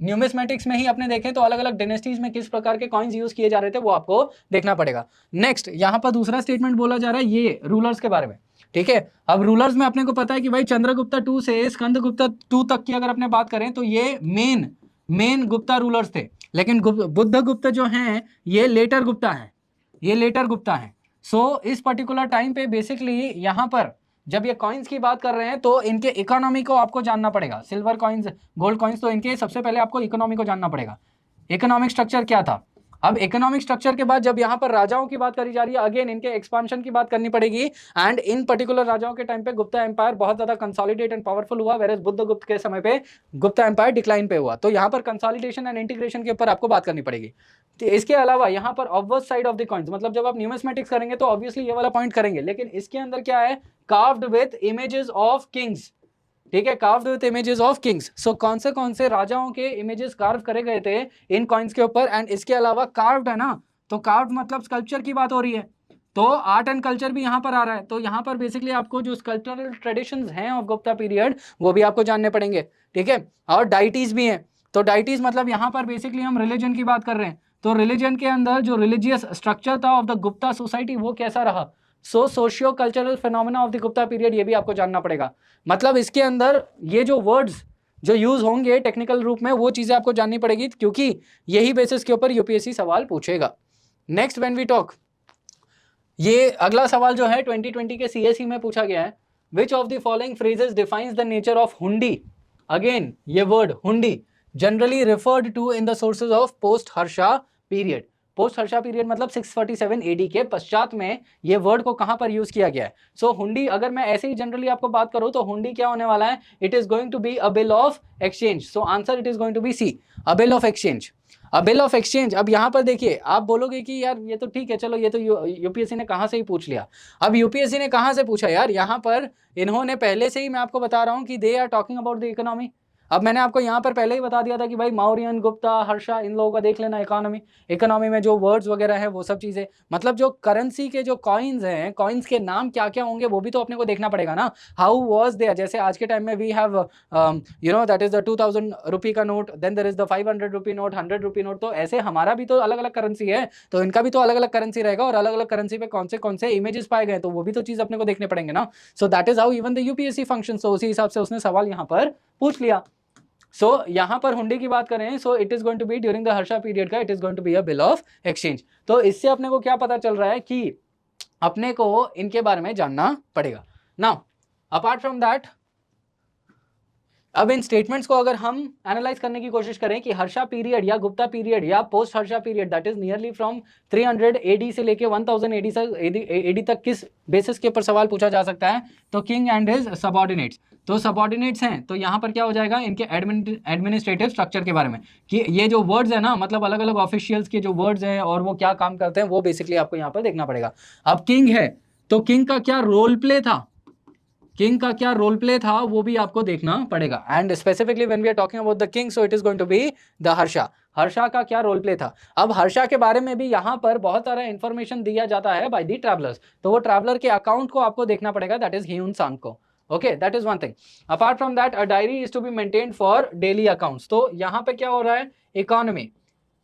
न्यूमिस्मेटिक्स में ही अपने देखें तो अलग अलग डायनेस्टीज में किस प्रकार के कॉइन्स यूज किए जा रहे थे वो आपको देखना पड़ेगा। नेक्स्ट यहाँ पर दूसरा स्टेटमेंट बोला जा रहा है ये रूलर्स के बारे में, ठीक है। अब रूलर्स में अपने को पता है कि भाई चंद्रगुप्ता 2 से स्कंदगुप्ता 2 तक की अगर अपने बात करें तो ये मेन गुप्ता रूलर्स थे, लेकिन बुद्धगुप्त जो हैं ये लेटर गुप्ता हैं, ये लेटर गुप्ता हैं। सो इस पर्टिकुलर टाइम पे बेसिकली यहाँ पर जब ये कॉइन्स की बात कर रहे हैं तो इनके इकोनॉमी को आपको जानना पड़ेगा। सिल्वर कॉइन्स, गोल्ड कॉइन्स, तो इनके सबसे पहले आपको इकोनॉमी को जानना पड़ेगा। इकोनॉमिक स्ट्रक्चर क्या था। अब इकोनॉमिक स्ट्रक्चर के बाद जब यहाँ पर राजाओं की बात करी जा रही है, अगेन इनके एक्सपांशन की बात करनी पड़ेगी। एंड इन पर्टिकुलर राजाओं के टाइम पे गुप्ता एम्पायर बहुत ज्यादा कंसोलिडेट एंड पावरफुल हुआ, वेरएज बुद्धगुप्त के समय पे गुप्ता एम्पायर डिक्लाइन पे हुआ। तो यहाँ पर कंसोलिडेशन एंड इंटीग्रेशन के ऊपर आपको बात करनी पड़ेगी। तो इसके अलावा यहाँ पर obvious side of the coins, मतलब जब आप न्यूमिस्मेटिक्स करेंगे तो ऑब्वियसली ये वाला पॉइंट करेंगे, लेकिन इसके अंदर क्या है, carved with images of kings, ठीक है, carved with images of kings. So कौन से राजाओं के इमेजेस कार्व करे गए थे इन कॉइन्स के ऊपर। एंड इसके अलावा कार्व्ड है ना, तो कार्व्ड मतलब स्कल्पचर की बात हो रही है, तो आर्ट एंड कल्चर भी यहाँ पर आ रहा है। तो यहाँ पर बेसिकली आपको जो स्कल्पचरल ट्रेडिशंस हैं ऑफ गुप्ता पीरियड वो भी आपको जानने पड़ेंगे, ठीक है। और डाइटीज भी हैं, तो डाइटीज मतलब यहाँ पर बेसिकली हम रिलीजन की बात कर रहे हैं, तो रिलीजन के अंदर जो रिलीजियस स्ट्रक्चर था ऑफ द गुप्ता सोसाइटी वो कैसा रहा। So socio cultural phenomena of the Gupta period ये भी आपको जानना पड़ेगा। मतलब इसके अंदर ये जो वर्ड्स जो यूज होंगे टेक्निकल रूप में वो चीजें आपको जाननी पड़ेगी, क्योंकि यही बेसिस के ऊपर यूपीएससी सवाल पूछेगा। नेक्स्ट व्हेन वी टॉक, ये अगला सवाल जो है 2020 के सीएसई में पूछा गया है, which of the following phrases defines the nature of hundi. Again ये word hundi generally referred to in the sources of post Harsha period. Post Harsha period मतलब 647 एडी के पश्चात में ये वर्ड को कहां पर यूज किया गया है। सो हुंडी अगर मैं ऐसे ही जनरली आपको बात करूं तो हुंडी क्या होने वाला है, it is going to be a bill of exchange. So answer it is going to be C, a bill of exchange, a bill of exchange. अब यहाँ पर देखिए आप बोलोगे कि यार ये तो ठीक है, चलो ये तो यूपीएससी ने कहाँ से ही पूछ लिया। अब यूपीएससी ने कहाँ से पूछा यार, यहाँ पर इन्होंने पहले से ही, मैं आपको बता रहा हूँ कि they are talking about the economy. अब मैंने आपको यहाँ पर पहले ही बता दिया था कि भाई मौर्यन, गुप्ता, हर्षा, इन लोगों का देख लेना इकोनॉमी। इकोनॉमी में जो वर्ड्स वगैरह है वो सब चीज़ें, मतलब जो करेंसी के जो कॉइन्स हैं, कॉइन्स के नाम क्या क्या होंगे वो भी तो अपने को देखना पड़ेगा ना। हाउ वॉज देयर, जैसे आज के टाइम में we have you know that is the 2000 rupee का note, then there is the 500 rupee note, 100 rupee note. तो ऐसे हमारा भी तो अलग अलग करेंसी है, तो इनका भी तो अलग अलग करेंसी रहेगा, और अलग अलग करेंसी पे कौन से इमेजेस पाए गए तो वो भी तो चीज़ अपने को देखने पड़ेंगे ना। So that is how even the UPSC function. So उसी हिसाब से उसने सवाल यहाँ पर पूछ लिया। सो यहाँ पर हुंडी की बात करें, so it is going to be during the Harsha period का, it is going to be a bill of exchange. तो इससे अपने को क्या पता चल रहा है कि अपने को इनके बारे में जानना पड़ेगा। नाउ अपार्ट फ्रॉम दैट, अब इन स्टेटमेंट्स को अगर हम एनालाइज करने की कोशिश करें कि हर्षा पीरियड या गुप्ता पीरियड या post Harsha period that is nearly from 300 AD से लेके 1000 एडी तक किस बेसिस के ऊपर सवाल पूछा जा सकता है, तो किंग एंड हिज सबऑर्डिनेट्स। तो सबऑर्डिनेट्स हैं तो यहाँ पर क्या हो जाएगा, इनके एडमिनिस्ट्रेटिव स्ट्रक्चर के बारे में, कि ये जो वर्ड्स है ना, मतलब अलग अलग ऑफिशियल्स के जो वर्ड्स हैं और वो क्या काम करते हैं वो बेसिकली आपको यहाँ पर देखना पड़ेगा। अब किंग है तो किंग का क्या रोल प्ले था, किंग का क्या रोल प्ले था वो भी आपको देखना पड़ेगा। And specifically when we are talking about the king, so it is going to be the Harsha. Harsha का क्या रोल प्ले था। अब हर्षा के बारे में भी यहाँ पर बहुत सारा इंफॉर्मेशन दिया जाता है बाय दी ट्रैवलर्स, तो वो ट्रैवलर के अकाउंट को आपको देखना पड़ेगा, दैट इज ह्यून सांग को। Okay, that is one thing. Apart from that, a diary is to be maintained for daily accounts. तो यहाँ पे क्या हो रहा है, इकोनॉमी,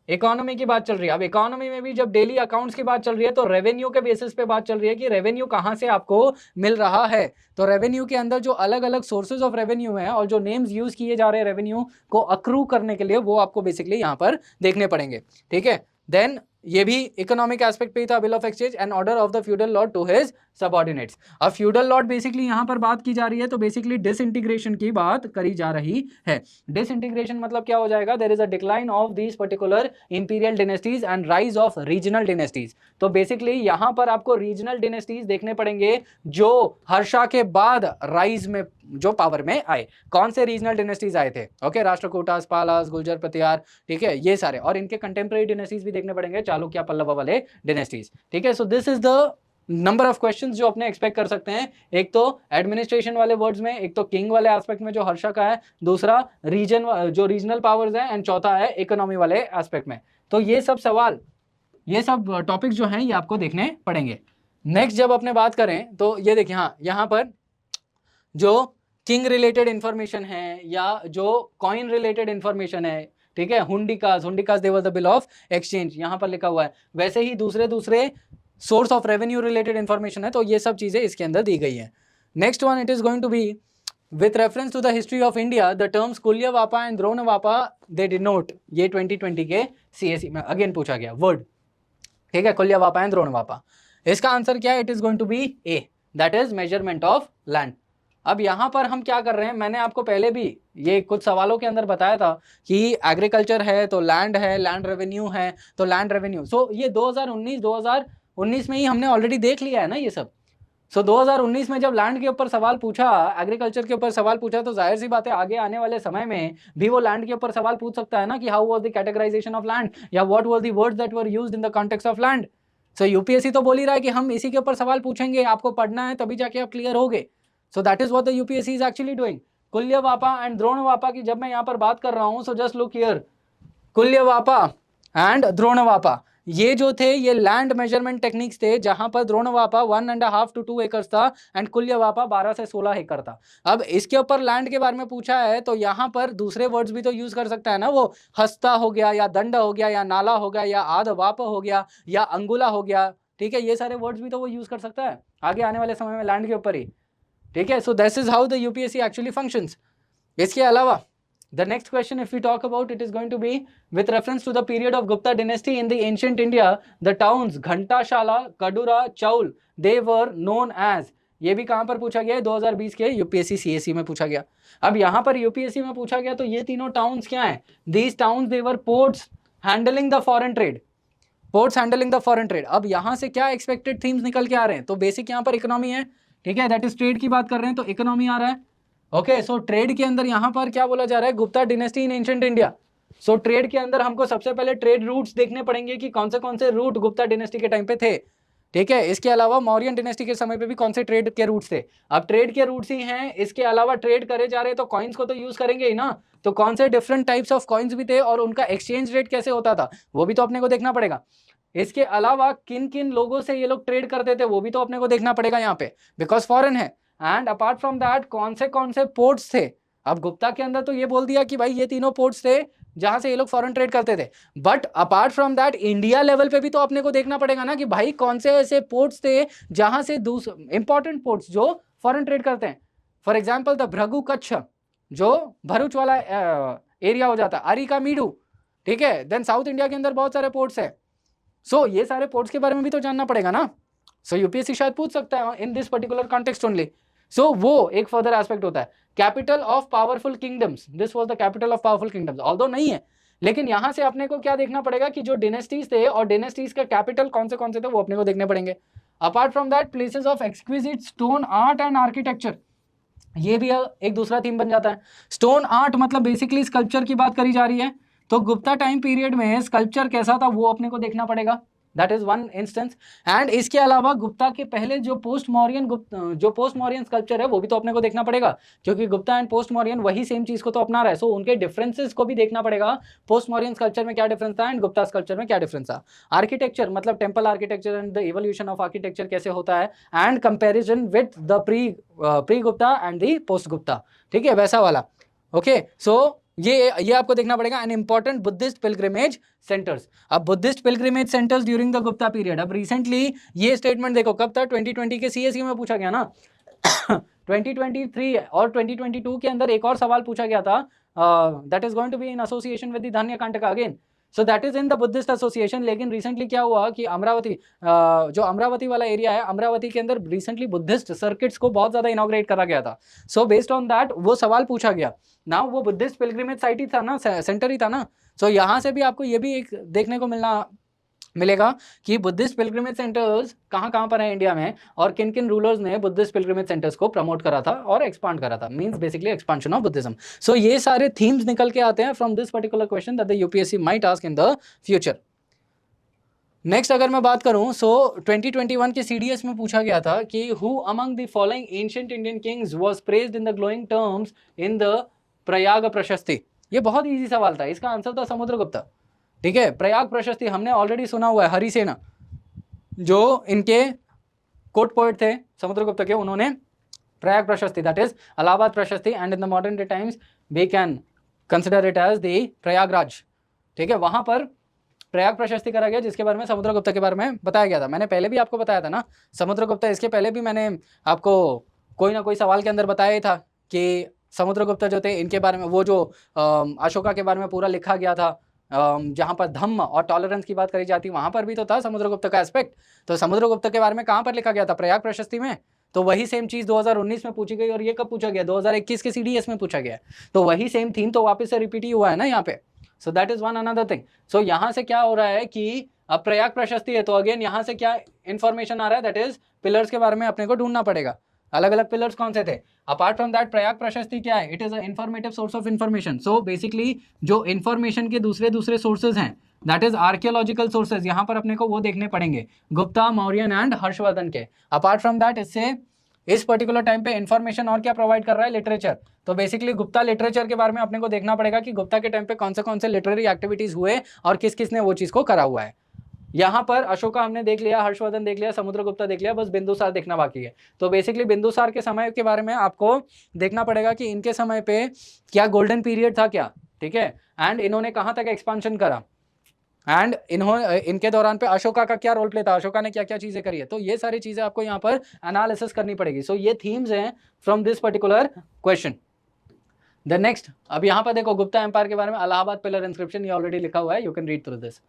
इकोनॉमी की बात चल रही है। अब इकोनॉमी में भी जब डेली अकाउंट्स की बात चल रही है तो रेवेन्यू के बेसिस पे बात चल रही है कि रेवेन्यू कहाँ से आपको मिल रहा है। तो रेवेन्यू के अंदर जो अलग अलग सोर्सेज ऑफ रेवेन्यू है और जो नेम्स यूज किए जा रहे हैं रेवेन्यू को अक्रू करने के लिए, वो आपको बेसिकली यहाँ पर देखने पड़ेंगे, ठीक है। देन ये भी इकोनॉमिक एस्पेक्ट पे ही था, bill of exchange and order of the feudal lord to his subordinates. अब फ्यूडल लॉर्ड बेसिकली यहाँ पर बात की जा रही है तो बेसिकली डिसइंटीग्रेशन की बात करी जा रही है। डिसइंटीग्रेशन मतलब क्या हो जाएगा, there is a decline of these particular imperial dynasties and rise of regional dynasties. तो बेसिकली यहाँ पर आपको रीजनल डिनेस्टीज देखने पड़ेंगे जो हर्षा के बाद राइज में जो पावर में आए। कौन से रीजनल डिनेस्टीज आए थे, ओके, राष्ट्रकूटास, पालास, गुर्जर, पतियार, ठीक है, ये सारे, और इनके कंटेम्प्रेरी डिनेस्टीज भी देखने पड़ेंगे, चालुक्य, पल्लव वाले डिनेस्टीज, ठीक है। So this is the number of questions जो अपने एक्सपेक्ट कर सकते हैं। एक तो एडमिनिस्ट्रेशन वाले वर्ड्स में, एक तो किंग वाले एस्पेक्ट में जो हर्षा का है, दूसरा रीजन जो रीजनल पावर्स है, एंड चौथा है इकोनॉमी वाले एस्पेक्ट में। तो ये सब सवाल, ये सब टॉपिक्स जो हैं ये आपको देखने पड़ेंगे। नेक्स्ट जब अपने बात करें तो ये देखिए, हाँ यहाँ पर जो किंग रिलेटेड इंफॉर्मेशन है या जो कॉइन रिलेटेड इंफॉर्मेशन है, ठीक है, hundikas they were the bill of exchange यहाँ पर लिखा हुआ है। वैसे ही दूसरे दूसरे source of revenue related information है, तो ये सब चीजें इसके अंदर दी गई है। Next one, it is going to be with reference to the history of India, the terms kulya vapa and drona vapa they denote, ये 2020 के CSE में अगेन पूछा गया वर्ड, ठीक है, कुल्य वापा एंड द्रोण वापा। इसका आंसर क्या है? It is going to be A, that is measurement of land. अब यहाँ पर हम क्या कर रहे हैं, मैंने आपको पहले भी ये कुछ सवालों के अंदर बताया था कि एग्रीकल्चर है तो लैंड है, लैंड रेवेन्यू है तो लैंड रेवेन्यू। सो ये 2019 में ही हमने ऑलरेडी देख लिया है ना ये सब। सो 2019 में जब लैंड के ऊपर सवाल पूछा, एग्रीकल्चर के ऊपर सवाल पूछा, तो जाहिर सी बात है आगे आने वाले समय में भी वो लैंड के ऊपर सवाल पूछ सकता है ना कि how was the categorization of land या what were the words that were used in the context of land. So UPSC तो बोल ही रहा है कि हम इसी के ऊपर सवाल पूछेंगे, आपको पढ़ना है तभी जाके आप क्लियर होगे। So that is what the UPSC is actually doing. Kulya vapa and drona vapa की जब मैं यहाँ पर बात कर रहा हूँ, so just look here, kulya vapa and drona vapa ये जो थे ये लैंड मेजरमेंट टेक्निक्स थे, जहां पर द्रोण वापा 1.5 to 2 एकड़ था एंड कुल्य वापा 12 से 16 एकड़ था। अब इसके ऊपर लैंड के बारे में पूछा है तो यहाँ पर दूसरे वर्ड्स भी तो यूज कर सकता है ना, वो हस्ता हो गया या दंड हो गया या नाला हो गया या आध वाप हो गया या अंगुला हो गया, ठीक है, ये सारे वर्ड्स भी तो वो यूज कर सकता है आगे आने वाले समय में लैंड के ऊपर ही, ठीक है। So this is how the UPSC actually functions. इसके अलावा the next question if we talk about, it is going to be with reference to the period of Gupta dynasty in the ancient India, the towns Ghantashala, Kadura, Chaul, they were known as, ये भी कहां पर पूछा गया है? 2020 के UPSC CSC में पूछा गया। अब यहां पर यूपीएससी में पूछा गया तो ये तीनों टाउन्स क्या हैं? These towns they were ports handling the foreign trade, ports handling the foreign trade. अब यहां से क्या एक्सपेक्टेड थीम्स निकल के आ रहे हैं? तो बेसिक यहां पर इकोनॉमी है, ठीक है, दैट इज ट्रेड की बात कर रहे हैं तो इकोनॉमी आ रहा है। ओके, सो ट्रेड के अंदर यहां पर क्या बोला जा रहा है? गुप्ता डिनेस्टी इन एंशिएंट इंडिया। सो ट्रेड के अंदर हमको सबसे पहले ट्रेड रूट्स देखने पड़ेंगे कि कौन से रूट गुप्ता डिनेस्टी के टाइम पे थे, ठीक है। इसके अलावा मौर्यन डिनेस्टी के समय पे भी कौन से ट्रेड के रूट्स थे। अब ट्रेड के रूट्स ही हैं, इसके अलावा ट्रेड करे जा रहे हैं तो कॉइन्स को तो यूज करेंगे ही ना, तो कौन से डिफरेंट टाइप्स ऑफ कॉइन्स भी थे और उनका एक्सचेंज रेट कैसे होता था वो भी तो अपने को देखना पड़ेगा। इसके अलावा किन किन लोगों से ये लोग ट्रेड करते थे वो भी तो अपने को देखना पड़ेगा यहाँ पे, बिकॉज फॉरेन है। एंड अपार्ट फ्रॉम दैट कौन से पोर्ट्स थे। अब गुप्ता के अंदर तो ये बोल दिया कि भाई ये तीनों पोर्ट्स थे जहां से ये लोग फॉरेन ट्रेड करते थे, but apart from that India level पे भी तो अपने को देखना पड़ेगा ना कि भाई कौन से ऐसे पोर्ट्स थे जहां से इंपॉर्टेंट पोर्ट्स जो फॉरेन ट्रेड करते हैं। For example the Bhrigu Kutch जो भरूच वाला एरिया हो जाता है, अरिका मीडू, ठीक है। देन साउथ इंडिया के अंदर बहुत सारे पोर्ट्स है। सो ये सारे पोर्ट्स के बारे में भी तो जानना पड़ेगा ना। सो यूपीएससी शायद पूछ सकता है in this particular context only. So वो एक फर्दर एस्पेक्ट होता है। Capital of powerful kingdoms, this was the capital of powerful kingdoms, although नहीं है, लेकिन यहां से अपने को क्या देखना पड़ेगा कि जो डिनेस्टीज थे और डिनेस्टीज का कैपिटल कौन से थे वो अपने को देखने पड़ेंगे। Apart from that places of exquisite stone art and architecture, ये भी एक दूसरा थीम बन जाता है। स्टोन आर्ट मतलब बेसिकली स्कल्पचर की बात करी जा रही है, तो गुप्ता टाइम पीरियड में स्कल्पचर कैसा था वो अपने को देखना पड़ेगा, that is one instance. And इसके अलावा गुप्ता के पहले जो पोस्ट मॉरियन स्कल्पचर है वो भी तो अपने को देखना पड़ेगा, क्योंकि गुप्ता एंड पोस्ट मॉरियन वही सेम चीज को तो अपना रहा है। सो उनके डिफरेंसेस को भी देखना पड़ेगा, पोस्ट मॉरियन स्कल्पचर में क्या डिफरेंस था एंड गुप्ता स्कल्पचर में क्या डिफरेंस था। आर्किटेक्चर मतलब temple architecture and the evolution of architecture कैसे होता है and comparison with the pre Gupta and the post Gupta, ठीक है, वैसा वाला। ओके, सो ये आपको देखना पड़ेगा। An important Buddhist pilgrimage centres. अब Buddhist pilgrimage centres during the Gupta period, अब रिसेंटली ये स्टेटमेंट देखो कब था, 2020 के सीएससी में पूछा गया ना 2023 और 2022 के अंदर एक और सवाल पूछा गया था, that is going to be in association with the Dhanyakataka again. So that is in the Buddhist association. लेकिन रिसेंटली क्या हुआ कि अमरावती, जो अमरावती वाला एरिया है, अमरावती के अंदर रिसेंटली बुद्धिस्ट सर्किट्स को बहुत ज्यादा इनॉग्रेट करा गया था। सो बेस्ड ऑन दैट वो सवाल पूछा गया ना, वो बुद्धिस्ट पिलग्रिमेज साइट ही था ना, सेंटर ही था ना। सो यहाँ से भी आपको ये भी एक देखने को मिलेगा कि बुद्धिस्ट पिलग्रिमेज सेंटर्स कहाँ पर है इंडिया में और किन किन रूलर्स ने बुद्धिस्ट पिलग्रिमेज सेंटर्स को प्रमोट करा था और एक्सपांड करा था, means basically expansion of Buddhism. So ये सारे थीम्स निकल के आते हैं from this particular question that the UPSC might ask in the future. Next अगर मैं बात करूं, सो 2021 के सीडीएस में पूछा गया था कि who among the following ancient Indian Kings was praised in the glowing terms in the Prayag प्रशस्ति। ये बहुत इजी सवाल था, इसका आंसर था समुद्रगुप्त, ठीक है। प्रयाग प्रशस्ति हमने ऑलरेडी सुना हुआ है, हरिसेना जो इनके कोर्ट पोएट थे समुद्रगुप्त के, उन्होंने प्रयाग प्रशस्ति that is Allahabad Prashasti and in the modern day times we can consider it as the Prayagraj, ठीक है, वहां पर प्रयाग प्रशस्ति करा गया जिसके बारे में समुद्रगुप्त के बारे में बताया गया था। मैंने पहले भी आपको बताया था ना समुद्रगुप्त, इसके पहले भी मैंने आपको कोई ना कोई सवाल के अंदर बताया ही था कि समुद्रगुप्त जो थे इनके बारे में, वो जो अशोका के बारे में पूरा लिखा गया था, जहाँ पर धम्म और टॉलरेंस की बात करी जाती वहां पर भी तो था समुद्रगुप्त का एस्पेक्ट। तो समुद्रगुप्त के बारे में कहाँ पर लिखा गया था? प्रयाग प्रशस्ति में। तो वही सेम चीज 2019 में पूछी गई और ये कब पूछा गया? 2021 के CDS में पूछा गया। तो वही सेम थीम तो वापस से रिपीट ही हुआ है ना यहाँ पे। So that is one another thing. So यहाँ से क्या हो रहा है कि अब प्रयाग प्रशस्ति है तो अगेन यहाँ से क्या इंफॉर्मेशन आ रहा है? दैट इज पिलर्स के बारे में अपने को ढूंढना पड़ेगा। अलग अलग पिलर्स कौन से थे? अपार्ट फ्रॉम दैट प्रयाग प्रशस्ति क्या है? It is a informative source of information. So basically जो इंफॉर्मेशन के दूसरे सोर्सेज हैं दैट इज आर्कियोलॉजिकल सोर्सेज, यहाँ पर अपने को वो देखने पड़ेंगे गुप्ता, मौर्यन एंड हर्षवर्धन के। अपार्ट फ्रॉम दैट इससे इस पर्टिकुलर टाइम पे इंफॉर्मेशन और क्या प्रोवाइड कर रहा है? लिटरेचर। तो बेसिकली गुप्ता लिटरेचर के बारे में अपने को देखना पड़ेगा कि गुप्ता के टाइम पे कौन से लिटरेरी एक्टिविटीज हुए और किस किस ने वो चीज को करा हुआ है। यहाँ पर अशोका हमने देख लिया, हर्षवर्धन देख लिया, समुद्रगुप्ता देख लिया, बस बिंदुसार देखना बाकी है। तो बेसिकली बिंदुसार के समय के बारे में आपको देखना पड़ेगा कि इनके समय पे क्या गोल्डन पीरियड था क्या, ठीक है, एंड इन्होंने कहाँ तक एक्सपांशन करा, एंड इनके दौरान पे अशोका का क्या रोल प्ले था, अशोका ने क्या क्या चीजें करी है। तो ये सारी चीजें आपको यहाँ पर एनालिसिस करनी पड़ेगी। सो ये थीम्स हैं from this particular question. The next, अब यहाँ पर देखो गुप्ता एम्पायर के बारे में इलाहाबाद पिलर इंस्क्रिप्शन, ये ऑलरेडी लिखा हुआ है, you can read through this.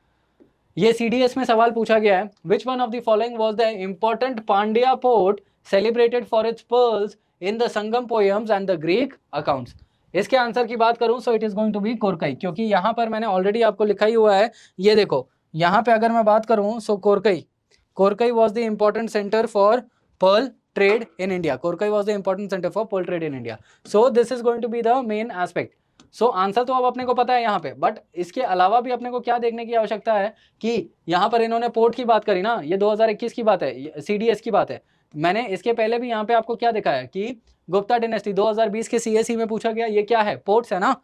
ये CDS में सवाल पूछा गया है, विच one of the following was the important Pandya port celebrated for its pearls in the Sangam poems and the Greek accounts. इसके आंसर की बात करूं सो it is going to B Korkai, क्योंकि यहाँ पर मैंने ऑलरेडी आपको लिखा ही हुआ है। ये देखो यहाँ पे अगर मैं बात करूं so Korkai was the important centre for pearl trade in India. Korkai was the important centre for pearl trade in India. So this is going to be the main aspect. So answer तो अब अपने को पता है यहाँ पे, बट इसके अलावा भी अपने को क्या देखने की आवश्यकता है कि यहाँ पर इन्होंने पोर्ट की बात करी ना, ये 2021 की बात है, CDS की बात है। मैंने इसके पहले भी यहाँ पे आपको क्या दिखाया कि गुप्ता डिनेस्टी 2020 के CSE में पूछा गया, ये क्या है? पोर्ट्स है ना।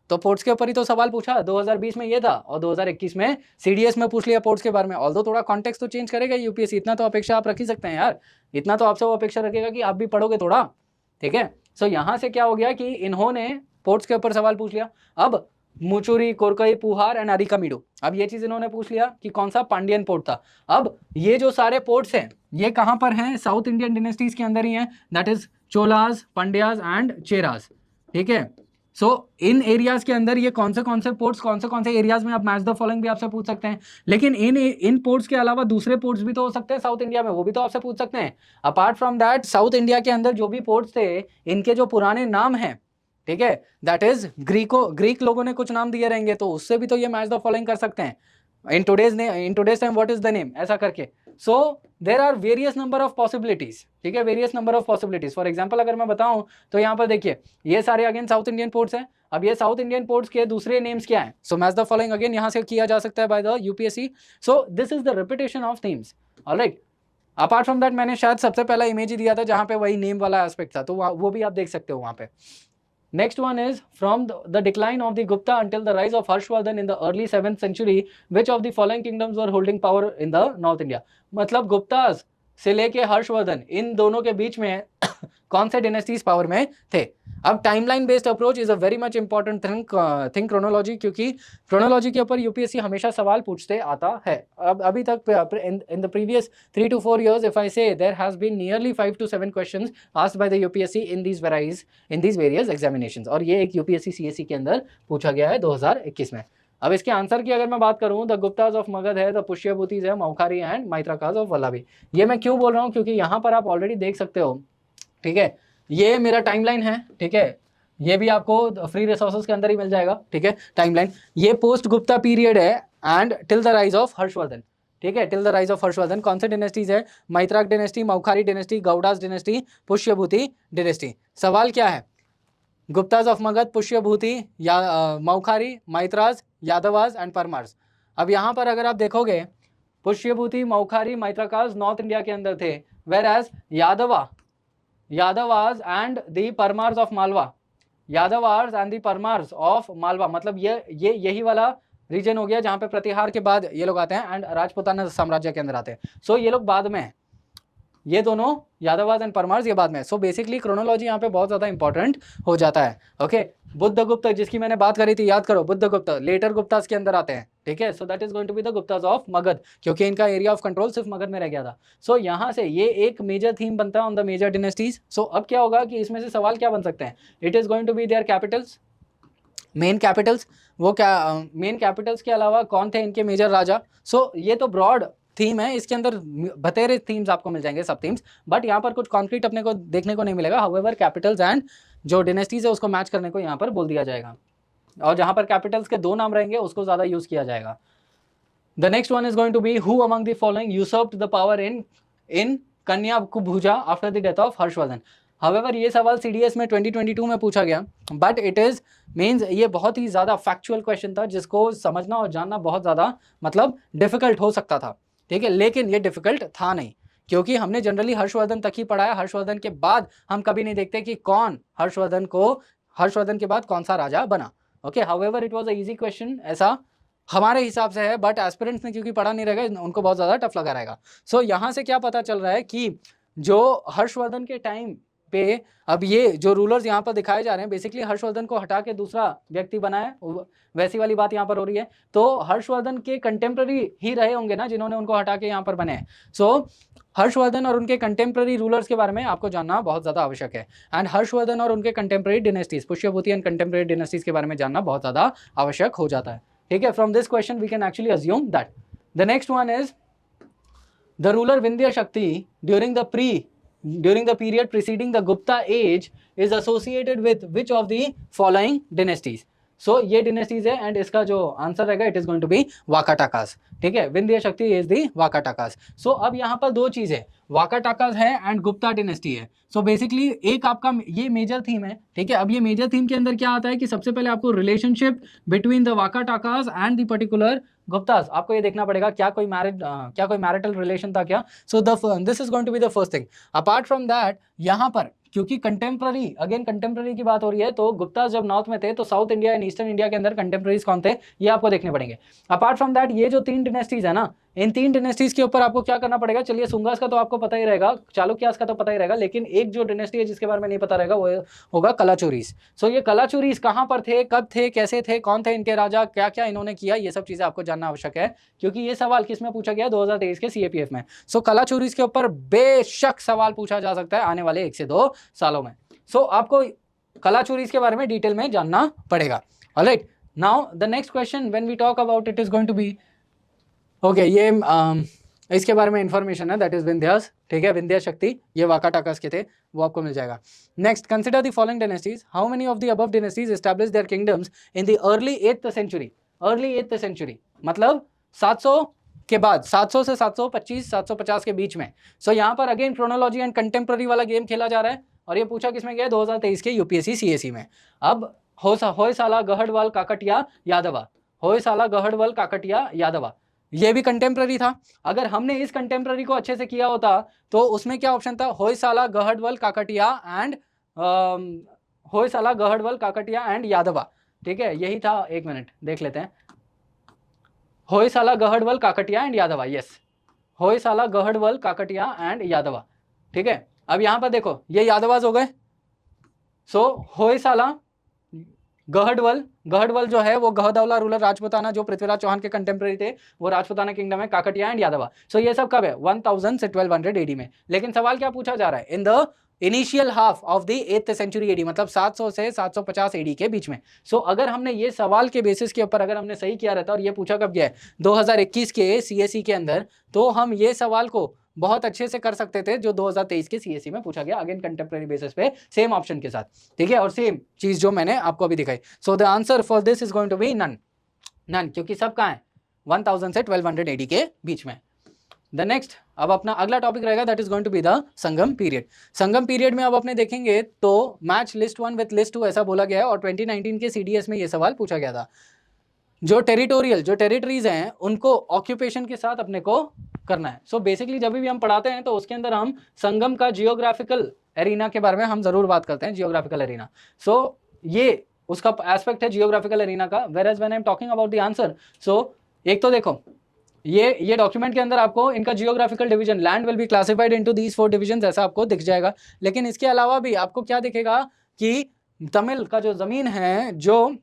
तो पोर्ट्स के ऊपर ही तो सवाल पूछा, 2020 में ये था और 2021 में CDS में पूछ लिया पोर्ट्स के बारे में। ऑल्दो थोड़ा कॉन्टेक्स्ट तो चेंज करेगा UPSC, इतना तो अपेक्षा आप रख ही सकते हैं यार, इतना तो आपसे वो अपेक्षा रखेगा कि आप भी पढ़ोगे थोड़ा, ठीक है। सो यहाँ से क्या हो गया कि इन्होंने पोर्ट्स के ऊपर सवाल पूछ लिया। अब मुचुरी, कोरकई, पुहार एंड अरिकामीडू, अब ये चीज इन्होंने पूछ लिया कि कौन सा पांडियन पोर्ट था। अब ये जो सारे पोर्ट्स हैं ये कहाँ पर हैं? साउथ इंडियन डिनेस्टीज के अंदर ही हैं, that is Cholas, Pandyas and Cheras, ठीक है। सो इन एरियाज के अंदर ये कौन से पोर्ट्स, कौन से एरियाज में, आप मैच द फॉलोइंग भी आपसे पूछ सकते हैं। लेकिन इन पोर्ट्स के अलावा दूसरे पोर्ट्स भी तो हो सकते हैं साउथ इंडिया में, वो भी तो आपसे पूछ सकते हैं। Apart from that south India के अंदर जो भी पोर्ट्स थे इनके जो पुराने नाम हैं, ठीक है, दैट इज ग्रीक लोगों ने कुछ नाम दिए रहेंगे, तो उससे भी तो ये मैच द फॉलोइंग कर सकते हैं। In today's time what is the name, ऐसा करके। So there are various number of possibilities, ठीक है, various number of possibilities. For example अगर मैं बताऊं तो यहाँ पर देखिए ये सारे अगेन साउथ इंडियन पोर्ट्स हैं। अब ये साउथ इंडियन पोर्ट्स के दूसरे नेम्स क्या हैं? So match the following again यहाँ से किया जा सकता है by the UPSC। So this is the repetition of names, alright. Apart from that मैंने शायद सबसे पहला इमेज ही दिया था जहाँ पे वही नेम वाला एस्पेक्ट था, तो वो भी आप देख सकते हो वहाँ पे। Next one is from the decline of the Gupta until the rise of Harshvardhan in the early 7th century, which of the following kingdoms were holding power in the North India? मतलब गुप्तास से लेके हर्षवर्धन इन दोनों के बीच में कौन से dynasties power में थे। अब timeline based approach is a very much important thing chronology, क्योंकि क्रोनोलॉजी के ऊपर UPSC हमेशा सवाल पूछते आता है। अब अभी तक in the previous 3 to 4 years if I say there has been nearly 5 to 7 questions asked by the UPSC in these various examinations, और ये एक UPSC CSE के अंदर पूछा गया है 2021 में। अब इसके आंसर की अगर मैं बात करूं, द गुप्ताज ऑफ मगध है, द पुष्यभूतिज है, मौखारी एंड मैत्राकाज ऑफ वल्लभी। ये मैं क्यों बोल रहा हूं? क्योंकि यहाँ पर आप ऑलरेडी देख सकते हो, ठीक है, ये मेरा टाइमलाइन है, ठीक है, ये भी आपको फ्री रिसोर्सेज के अंदर ही मिल जाएगा, ठीक है, टाइमलाइन। ये पोस्ट गुप्ता पीरियड है and till the rise of Harshavardhan, ठीक है, till the rise of Harshavardhan. कौन से डिनेस्टीज है? Maitraka dynasty, Maukhari dynasty, Gaudas dynasty, Pushyabhuti dynasty. सवाल क्या है? Guptas of Magadha, Pushyabhuti, Maukhari, Maitras, Yadavas and Paramaras. अब यहाँ पर अगर आप देखोगे पुष्यभूति, मौखारी, मैत्राकाज नॉर्थ इंडिया के अंदर थे, whereas Yadavas and the Paramaras of Malwa, Yadavas and the Paramaras of Malwa, मतलब ये यही वाला रीजन हो गया जहाँ पे प्रतिहार के बाद ये लोग आते हैं एंड राजपूताना साम्राज्य के अंदर आते हैं। सो ये लोग बाद में हैं, ये दोनों यादवास एंड परमार्स ये बाद में। सो बेसिकली क्रोनोलॉजी यहाँ पे बहुत ज़्यादा इंपॉर्टेंट हो जाता है। ओके, बुद्धगुप्त जिसकी मैंने बात करी थी, याद करो, बुद्धगुप्त लेटर गुप्तास के अंदर आते हैं, ठीक है। So that is going to be the Guptas of Magadh, क्योंकि इनका एरिया ऑफ कंट्रोल सिर्फ मगध में रह गया था। सो यहाँ से ये एक मेजर थीम बनता है ऑन द मेजर डिनेस्टीज। सो अब क्या होगा कि इसमें से सवाल क्या बन सकते हैं, it is going to be their capitals, main capitals, वो क्या मेन कैपिटल्स के अलावा कौन थे इनके मेजर राजा। सो ये तो ब्रॉड थीम है, इसके अंदर बतेरे थीम्स आपको मिल जाएंगे, सब थीम्स, बट यहाँ पर कुछ कॉन्क्रीट अपने को देखने को नहीं मिलेगा। हाउएवर कैपिटल्स एंड जो डिनेस्टीज है उसको मैच करने को यहाँ पर बोल दिया जाएगा, और जहाँ पर कैपिटल्स के 2 नाम रहेंगे उसको ज़्यादा यूज किया जाएगा। The next one is going to be who among the following usurped the power in Kanyakubja after the death of Harshavardhan. However ये सवाल CDS में 2022 में पूछा गया, बट इट इज मीन्स ये बहुत ही ज़्यादा फैक्चुअल क्वेश्चन था जिसको समझना और जानना बहुत ज़्यादा मतलब डिफिकल्ट हो सकता था, ठीक है। लेकिन ये डिफिकल्ट था नहीं, क्योंकि हमने जनरली हर्षवर्धन तक ही पढ़ा है। हर्षवर्धन के बाद हम कभी नहीं देखते कि कौन हर्षवर्धन के बाद कौन सा राजा बना। Okay, however it was a easy question ऐसा हमारे हिसाब से है, बट एस्पिरेंट्स ने क्योंकि पढ़ा नहीं रहेगा उनको बहुत ज़्यादा टफ लगा रहेगा। सो यहाँ से क्या पता चल रहा है कि जो हर्षवर्धन के टाइम पे अब ये जो रूलर्स यहाँ पर दिखाए जा रहे हैं, बेसिकली हर्षवर्धन को हटा के दूसरा व्यक्ति बना है, वैसी वाली बात यहाँ पर हो रही है। तो हर्षवर्धन के कंटेम्प्रेरी ही रहे होंगे ना जिन्होंने उनको हटा के यहाँ पर बने हैं। सो हर्षवर्धन और उनके कंटेम्प्रेरी रूलर्स के बारे में आपको जानना बहुत ज़्यादा आवश्यक है, एंड हर्षवर्धन और उनके contemporary dynasties, Pushyabhuti and contemporary dynasties के बारे में जानना बहुत ज़्यादा आवश्यक हो जाता है, ठीक है। From this question we can actually assume that the next one is the ruler Vindhya Shakti during the period preceding the Gupta age is associated with which of the following dynasties? So ये dynasties है, and इसका जो answer रहेगा it is going to be वाकाटाकास, ठीक है। विंध्य शक्ति is the वाकाटाकास। So अब यहाँ पर 2 चीज़ है, वाकाटाकास है एंड गुप्ता डिनेस्टी है। सो बेसिकली एक आपका ये मेजर थीम है, ठीक है। अब ये मेजर थीम के अंदर क्या आता है कि सबसे पहले आपको relationship between the Vakatakas and the particular Guptas आपको ये देखना पड़ेगा, क्या कोई मैरिटल रिलेशन था क्या। So this is going to be the first thing. Apart from that यहाँ पर क्योंकि कंटेम्प्रेरी की बात हो रही है, तो गुप्ता जब नॉर्थ में थे तो south India and eastern India के अंदर कंटेम्प्रेरीज कौन थे ये आपको देखने पड़ेंगे। अपार्ट फ्रॉम दैट ये जो 3 डिनेस्टीज है ना, इन 3 डिनेस्टीज के ऊपर आपको क्या करना पड़ेगा। चलिए सुंगास का तो आपको पता ही रहेगा, चालुक्यास का तो पता ही रहेगा, लेकिन एक जो डिनेस्टी है जिसके बारे में नहीं पता रहेगा वो होगा कलाचुरीज। सो ये कलाचुरीज कहाँ पर थे, कब थे, कैसे थे, कौन थे इनके राजा, क्या क्या इन्होंने किया, ये सब चीजें आपको जानना आवश्यक है, क्योंकि ये सवाल किस में पूछा गया 2023 के CAPF में। सो कलाचुरीज के ऊपर बेशक सवाल पूछा जा सकता है आने वाले 1 से 2 सालों में। सो आपको कलाचुरीज के बारे में डिटेल में जानना पड़ेगा। Alright, now the next question when we talk about it is going to be okay, ये इसके बारे में इंफॉर्मेशन है, दैट इज विंध्यास, ठीक है। विंध्या शक्ति ये वाकाटाकास के थे, वो आपको मिल जाएगा। Next, consider the following dynasties, how many of the above dynasties established their kingdoms in the early 8th century. Early 8th century मतलब 700 के बाद, 700 से 725 750 के बीच में। सो यहाँ पर अगेन क्रोनोलॉजी एंड कंटेम्प्रेरी वाला गेम खेला जा रहा है, और ये पूछा किसमें गया 2023 के UPSC CAC में। अब होयसाला गहडवाल काकटिया यादवा, होयसाला गहडवाल काकटिया यादवा ये भी कंटेम्प्रेरी था। अगर हमने इस कंटेम्प्रेरी को अच्छे से किया होता तो उसमें क्या ऑप्शन था, होयसाला गहडवाल काकटिया एंड यादवा, ठीक है, यही था। 1 मिनट देख लेते हैं, होयसाला गहडवाल काकटिया एंड यादवा, यस, होयसाला गहडवाल काकटिया एंड यादवा, ठीक है। अब यहाँ पर देखो ये यादवाज हो गए। सो होयसाला गहडवल जो है वो गहदौला रूलर राजपुताना जो पृथ्वीराज चौहान के कंटेम्प्रेरी थे, वो राजपुताना किंगडम है, काकटिया एंड यादवा। सो ये सब कब है 1000 से 1200 AD में। लेकिन सवाल क्या पूछा जा रहा है, in the initial half of the 8th century AD, मतलब 700 से 750 AD के बीच में। सो अगर हमने ये सवाल के बेसिस के ऊपर अगर हमने सही किया रहता, और ये पूछा कब गया है 2021 के CAC के अंदर, तो हम ये सवाल को बहुत अच्छे से कर सकते थे जो 2023 के CAC में पूछा गया, अगेन कंटेम्प्रेरी बेसिस पे सेम ऑप्शन के साथ, ठीक है, और सेम चीज जो मैंने आपको अभी दिखाई। So the answer for this is going to be none, क्योंकि सब कहाँ है 1000 से 1200 AD के बीच में। द नेक्स्ट, अब अपना अगला टॉपिक रहेगा that is going to be the Sangam period. Sangam period में अब अपने देखेंगे तो मैच लिस्ट 1 विथ लिस्ट 2 ऐसा बोला गया है, और 2019 के CDS में ये सवाल पूछा गया था। जो टेरिटरीज हैं उनको ऑक्यूपेशन के साथ अपने को करना है। सो बेसिकली जब भी हम पढ़ाते हैं तो उसके अंदर हम संगम का जियोग्राफिकल एरिना के बारे में हम जरूर बात करते हैं, जियोग्राफिकल एरिना। सो ये उसका एस्पेक्ट है जियोग्राफिकल एरिना का, whereas when I am talking about the answer. So एक तो देखो ये डॉक्यूमेंट के अंदर आपको इनका geographical division, land will be classified into these 4 division, ऐसा आपको दिख जाएगा। लेकिन इसके अलावा भी आपको क्या दिखेगा कि तमिल का जो जमीन है, जो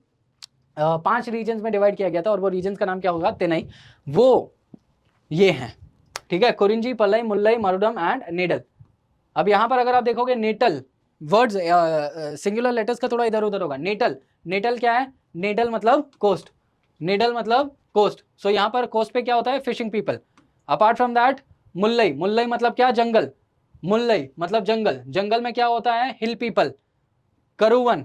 5 रीजन्स में डिवाइड किया गया था, और वो रीजन्स का नाम क्या होगा, तेनई, वो ये हैं, ठीक है, कुरिंजी, पलई, मुल्लई, मारुडम एंड नेडल। अब यहां पर अगर आप देखोगे नेटल, वर्ड्स सिंगुलर लेटर्स का थोड़ा इधर उधर होगा। नेटल, नेटल क्या है, नेडल मतलब कोस्ट, नेडल मतलब कोस्ट, सो यहां पर कोस्ट पे क्या होता है, fishing people. Apart from that Mullai, Mullai मतलब क्या, जंगल, मुल्लई मतलब जंगल, जंगल में क्या होता है, हिल पीपल। करुवन,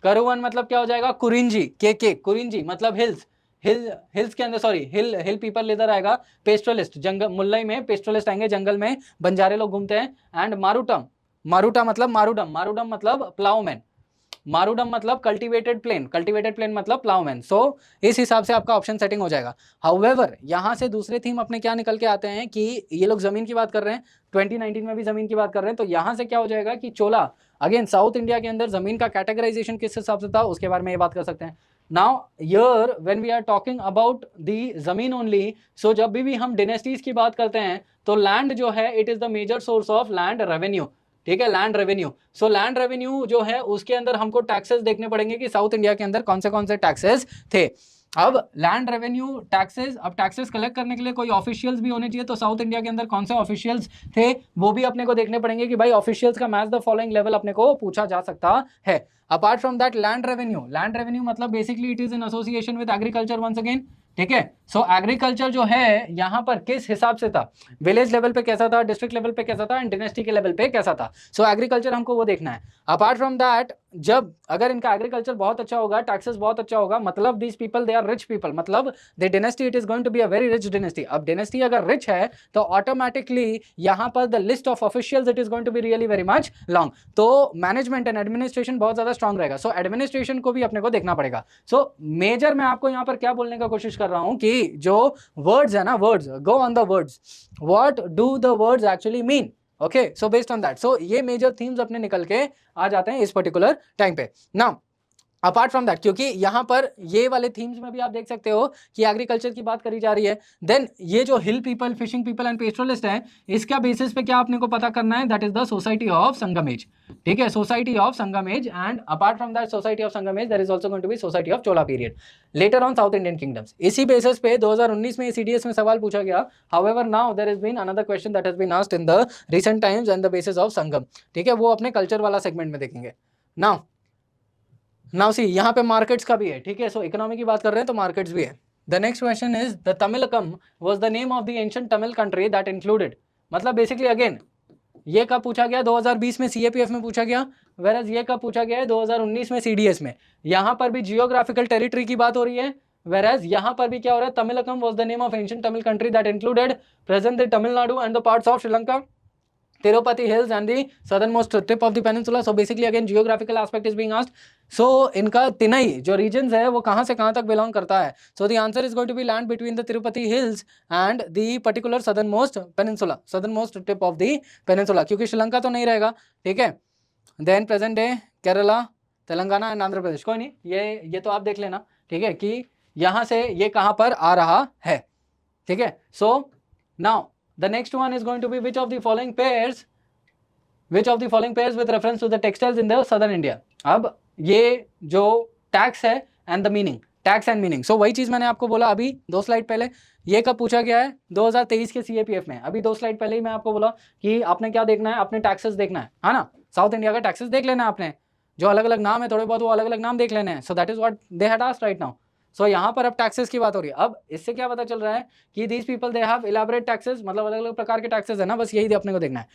करुवन मतलब क्या हो जाएगा, कुरिंजी, के कुरिंजी मतलब हिल्स, हिल्स के अंदर, सॉरी, हिल पीपल इधर आएगा, पेस्ट्रलिस्ट, जंगल, मुल्लई में पेस्ट्रलिस्ट आएंगे, जंगल में बंजारे लोग घूमते हैं। एंड मारूटम, मारूटा मतलब मारूडम, मारूडम मतलब प्लाउमैन, मारूडम मतलब कल्टीवेटेड प्लेन, कल्टीवेटेड प्लेन मतलब प्लाउमैन। सो इस हिसाब से आपका ऑप्शन सेटिंग हो जाएगा। हाउएवर यहां से दूसरे थीम अपने क्या निकल के आते हैं कि ये लोग जमीन की बात कर रहे हैं, 2019 में भी जमीन की बात कर रहे हैं, तो यहां से क्या हो जाएगा कि चोला, अगेन साउथ इंडिया के अंदर जमीन का कैटेगराइजेशन किस हिसाब से था, उसके बारे में ये बात कर सकते हैं। Now here when we are talking about the जमीन ओनली, सो जब भी हम डिनेस्टीज की बात करते हैं तो लैंड जो है it is the major source of land revenue, ठीक है, land revenue. So land revenue जो है उसके अंदर हमको टैक्सेस देखने पड़ेंगे कि साउथ इंडिया के अंदर कौन से टैक्सेस थे। अब लैंड रेवेन्यू टैक्सेस, अब टैक्सेस कलेक्ट करने के लिए कोई ऑफिशियल्स भी होने चाहिए, तो साउथ इंडिया के अंदर कौन से ऑफिशियल्स थे वो भी अपने को देखने पड़ेंगे कि भाई ऑफिशियल्स का मैच द फॉलोइंग लेवल अपने को पूछा जा सकता है। Apart from that land revenue, land revenue मतलब basically it is in association with agriculture once again, ठीक है। सो एग्रीकल्चर जो है यहाँ पर किस हिसाब से था, विलेज लेवल पे कैसा था, डिस्ट्रिक्ट लेवल पे कैसा था, एंड डिनेस्टी के लेवल पे कैसा था। सो एग्रीकल्चर हमको वो देखना है। अपार्ट फ्रॉम दैट जब अगर इनका एग्रीकल्चर बहुत अच्छा होगा, टैक्सेस बहुत अच्छा होगा, मतलब these people they are rich people, मतलब the dynasty it is going to be a very rich dynasty. अब डिनेस्टी अगर रिच है तो ऑटोमेटिकली यहाँ पर the list of officials it is going to be really very much long, तो management and administration बहुत ज्यादा स्ट्रांग रहेगा। सो एडमिनिस्ट्रेशन को भी अपने को देखना पड़ेगा। सो मेजर मैं आपको यहाँ पर क्या बोलने का कोशिश कर रहा हूँ कि जो वर्ड्स है ना, words, go on the words, what do the words actually mean, okay. So based on that, so ये मेजर थीम्स अपने निकल के आ जाते हैं इस पर्टिकुलर टाइम पे। नाउ अपार्ट फ्रॉम दैट, क्योंकि यहां पर ये वाले थीम्स में भी आप देख सकते हो कि एग्रीकल्चर की बात करी जा रही है, देन ये जो हिल पीपल, फिशिंग पीपल एंड पेस्ट्रलिस्ट है, इसका बेसिस पे क्या आपने को पता करना है, that is the society of Sangam age, ठीक है, society of Sangam age. And apart from that society of Sangam age there is also going to be society of Chola period later on south Indian kingdoms. इसी बेसिस पे 2019 में सीडीएस में सवाल पूछा गया। However now there has been another question that has been asked in the recent times and the basis of Sangam, ठीक है, वो अपने कल्चर वाला सेगमेंट में देखेंगे। नाउ सी यहाँ पे मार्केट्स का भी है, ठीक है, सो इकोनॉमी की बात कर रहे हैं तो मार्केट्स भी है। The next question is the Tamilakam was the name of the ancient Tamil country that included, मतलब बेसिकली अगेन ये कब पूछा गया, 2020 में सीएपीएफ में पूछा गया, वेरएज ये कब पूछा गया है, 2019 में सीडीएस में। यहाँ पर भी जियोग्राफिकल टेरिटरी की बात हो रही है, वेरएज यहाँ पर भी क्या हो रहा है, Tamilakam was the name of ancient Tamil country that included present the Tamil Nadu and the parts of Sri Lanka, Tirupati Hills and the southernmost tip of the peninsula. So basically again geographical aspect is being asked. So इनका तिनई जो regions है वो कहाँ से कहाँ तक belong करता है. So the answer is going to be land between the Tirupati Hills and the particular southernmost peninsula, southernmost tip of the peninsula. क्योंकि श्रीलंका तो नहीं रहेगा, ठीक है. Then present day Kerala, Telangana and Andhra Pradesh, कोई नहीं, ये तो आप देख लेना, ठीक है, कि यहाँ से ये कहाँ पर आ रहा है, ठीक है. So now the next one is going to be which of the following pairs with reference to the textiles in the southern India. अब ये जो टैक्स है and the meaning, tax and meaning, so वही चीज मैंने आपको बोला अभी 2 स्लाइड पहले, ये कब पूछा गया है, 2023 के सीएपीएफ में। अभी 2 स्लाइड पहले ही मैं आपको बोला कि आपने क्या देखना है, आपने टैक्सेस देखना है ना, साउथ इंडिया का टैक्सेस देख लेना है आपने, जो अलग अलग नाम है थोड़े बहुत वो अलग अलग नाम देख लेने हैं। So that is what they had asked right now. So यहाँ पर अब टैक्सेस की बात हो रही है। अब इससे क्या पता चल रहा है कि these people they have elaborate taxes, मतलब अलग अलग प्रकार के टैक्सेस है ना, बस यही अपने को देखना है,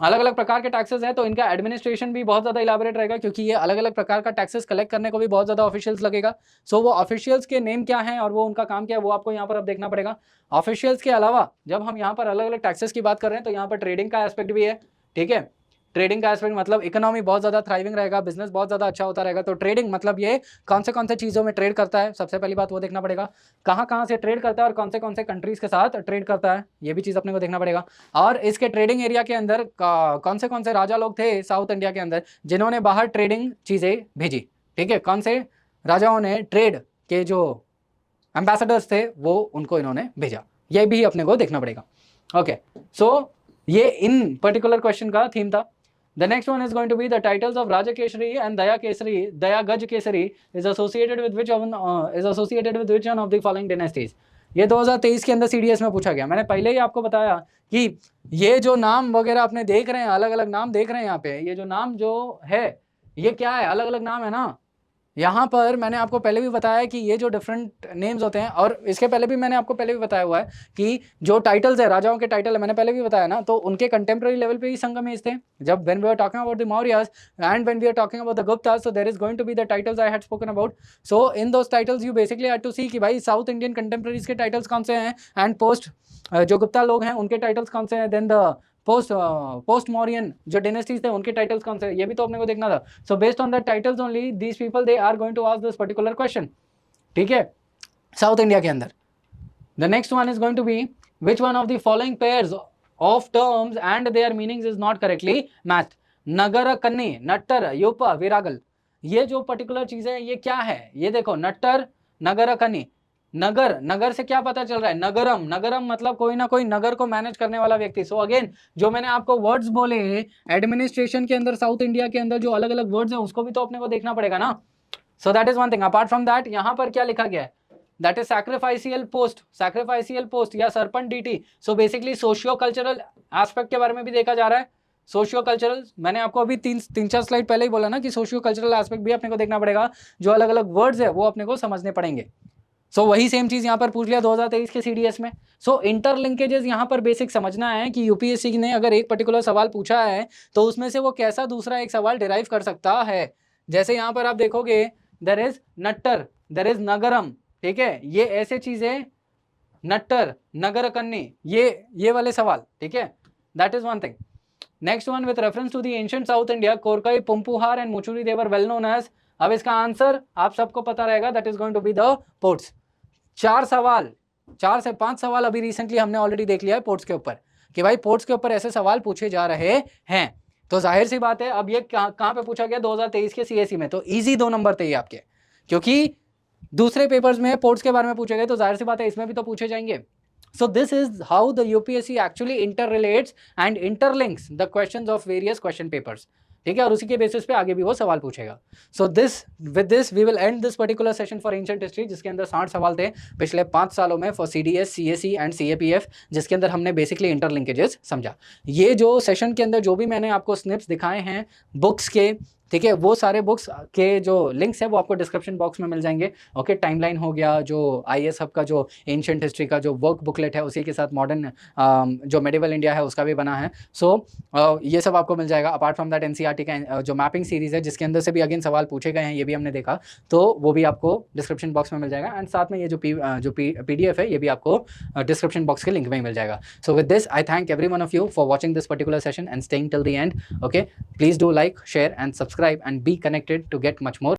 अलग अलग प्रकार के टैक्सेस है, तो इनका एडमिनिस्ट्रेशन भी बहुत ज़्यादा इलैबोरेट रहेगा, क्योंकि ये अलग अलग प्रकार का टैक्सेस कलेक्ट करने को भी बहुत ज़्यादा ऑफिशियल्स लगेगा। सो वो ऑफिशियल्स के नेम क्या है और वो उनका काम क्या है वो आपको यहाँ पर अब देखना पड़ेगा। ऑफिशियल्स के अलावा जब हम यहाँ पर अलग अलग टैक्सेस की बात कर रहे हैं तो यहाँ पर ट्रेडिंग का एस्पेक्ट भी है, ठीक है, ट्रेडिंग का एस्पेक्ट मतलब इकोनॉमी बहुत ज़्यादा थ्राइविंग रहेगा, बिजनेस बहुत ज़्यादा अच्छा होता रहेगा। तो ट्रेडिंग मतलब ये कौन से चीज़ों में ट्रेड करता है, सबसे पहली बात वो देखना पड़ेगा, कहाँ से ट्रेड करता है और कौन से कंट्रीज़ के साथ ट्रेड करता है, ये भी चीज़ अपने को देखना पड़ेगा। और इसके ट्रेडिंग एरिया के अंदर कौन से राजा लोग थे साउथ इंडिया के अंदर जिन्होंने बाहर ट्रेडिंग चीज़ें भेजी, ठीक है, कौन से राजाओं ने ट्रेड के जो एम्बेसडर्स थे वो उनको इन्होंने भेजा, ये भी अपने को देखना पड़ेगा। ओके, सो ये इन पर्टिकुलर क्वेश्चन का थीम था। The next one is going to be the titles of Raja Kesari and Daya Kesari. Daya Gaj Kesari is associated with which one of the following dynasties? ये 2023 के अंदर CDS में पूछा गया। मैंने पहले ही आपको बताया कि ये जो नाम वगैरह आपने देख रहे हैं, अलग अलग नाम देख रहे हैं यहाँ पे, ये जो नाम जो है ये क्या है, अलग अलग नाम है ना। यहाँ पर मैंने आपको पहले भी बताया कि ये जो डिफरेंट नेम्स होते हैं, और इसके पहले भी मैंने आपको पहले भी बताया हुआ है कि जो टाइटल्स है, राजाओं के टाइटल है, मैंने पहले भी बताया ना, तो उनके कंटेम्प्रेरी लेवल पे ही संगमेश थे। जब when we are talking about the Mauryas and when we are talking about the Guptas, so there is going to be the titles I had spoken about. So in those titles you basically had to see कि भाई south Indian contemporaries के titles कौन से हैं, and post जो गुप्ता लोग हैं उनके टाइटल्स कौन से हैं, देन द पोस्ट मौर्यन जो डायनेस्टीज थे उनके टाइटल्स कौन से, ये भी तो अपने को देखना था। So based on the titles only these people they are going to ask this particular question, ठीक है, साउथ इंडिया के अंदर। The next one is going to be which one of the following pairs of terms and their meanings is not correctly matched? नगर कन्नी, नट्टर, यूपा, विरागल, ये जो particular चीजें हैं ये क्या है, ये देखो, नट्टर, नगर कन्नी। नगर, नगर से क्या पता चल रहा है, नगरम, नगरम मतलब कोई ना कोई नगर को मैनेज करने वाला व्यक्ति। सो अगेन जो मैंने आपको वर्ड्स बोले एडमिनिस्ट्रेशन के अंदर साउथ इंडिया के अंदर जो अलग अलग वर्ड्स हैं उसको भी तो अपने को देखना पड़ेगा ना। So that is one thing. Apart from that यहाँ पर क्या लिखा गया है, that is sacrificial post, sacrificial post या सरपंच डीटी। सो बेसिकली सोशियो कल्चरल एस्पेक्ट के बारे में भी देखा जा रहा है। सोशियो कल्चरल, मैंने आपको अभी तीन चार स्लाइड पहले ही बोला ना कि सोशियो कल्चरल एस्पेक्ट भी अपने को देखना पड़ेगा, जो अलग अलग वर्ड्स है वो अपने को समझने पड़ेंगे। सो वही सेम चीज यहाँ पर पूछ लिया 2023 के CDS में। सो इंटरलिंकेजेस यहाँ पर बेसिक समझना है कि यूपीएससी ने अगर एक पर्टिकुलर सवाल पूछा है तो उसमें से वो कैसा दूसरा एक सवाल डिराइव कर सकता है। जैसे यहाँ पर आप देखोगे देयर इज नट्टर, देयर इज नगरम, ठीक है, ये ऐसे चीजें, नट्टर, नगर कन्नी, ये वाले सवाल, ठीक है, that is one thing. Next one with reference to the ancient south India, Korkai, Poompuhar and Muchiri they were well known as. अब इसका आंसर आप सबको पता रहेगा, that is going to be the ports. 4 से 5 सवाल अभी रिसेंटली हमने ऑलरेडी देख लिया है पोर्ट्स के ऊपर, कि भाई पोर्ट्स के ऊपर ऐसे सवाल पूछे जा रहे हैं। तो जाहिर सी बात है अब ये कहाँ पे पूछा गया, 2023 के CSE में, तो इजी 2 नंबर थे ये आपके, क्योंकि दूसरे पेपर्स में पोर्ट्स के बारे में पूछे गए तो जाहिर सी बात है इसमें भी तो पूछे जाएंगे। So this is how the UPSC actually interrelates and interlinks the questions of various question papers, ठीक है, और उसी के बेसिस पे आगे भी वो सवाल पूछेगा। सो with this we will end this particular session for ancient history, जिसके अंदर 60 सवाल थे पिछले 5 सालों में for CDS, CSE and CAPF, जिसके अंदर हमने बेसिकली इंटरलिंकेजेस समझा। ये जो सेशन के अंदर जो भी मैंने आपको स्निप्स दिखाए हैं बुक्स के, ठीक है, वो सारे बुक्स के जो लिंक्स है वो आपको डिस्क्रिप्शन बॉक्स में मिल जाएंगे। ओके, टाइमलाइन हो गया, जो IAS हब का जो एंशिएंट हिस्ट्री का जो वर्क बुकलेट है उसी के साथ मॉडर्न जो मेडिवल इंडिया है उसका भी बना है। सो ये सब आपको मिल जाएगा। अपार्ट फ्रॉम दैट NCERT का जो मैपिंग सीरीज़ है जिसके अंदर से भी अगेन सवाल पूछे गए हैं, ये भी हमने देखा, तो वो भी आपको डिस्क्रिप्शन बॉक्स में मिल जाएगा। एंड साथ में ये जो PDF है ये भी आपको डिस्क्रिप्शन बॉक्स के लिंक में ही मिल जाएगा। So with this I thank every one of you for watching this particular session and staying till the end. Okay, please do like, share and subscribe and be connected to get much more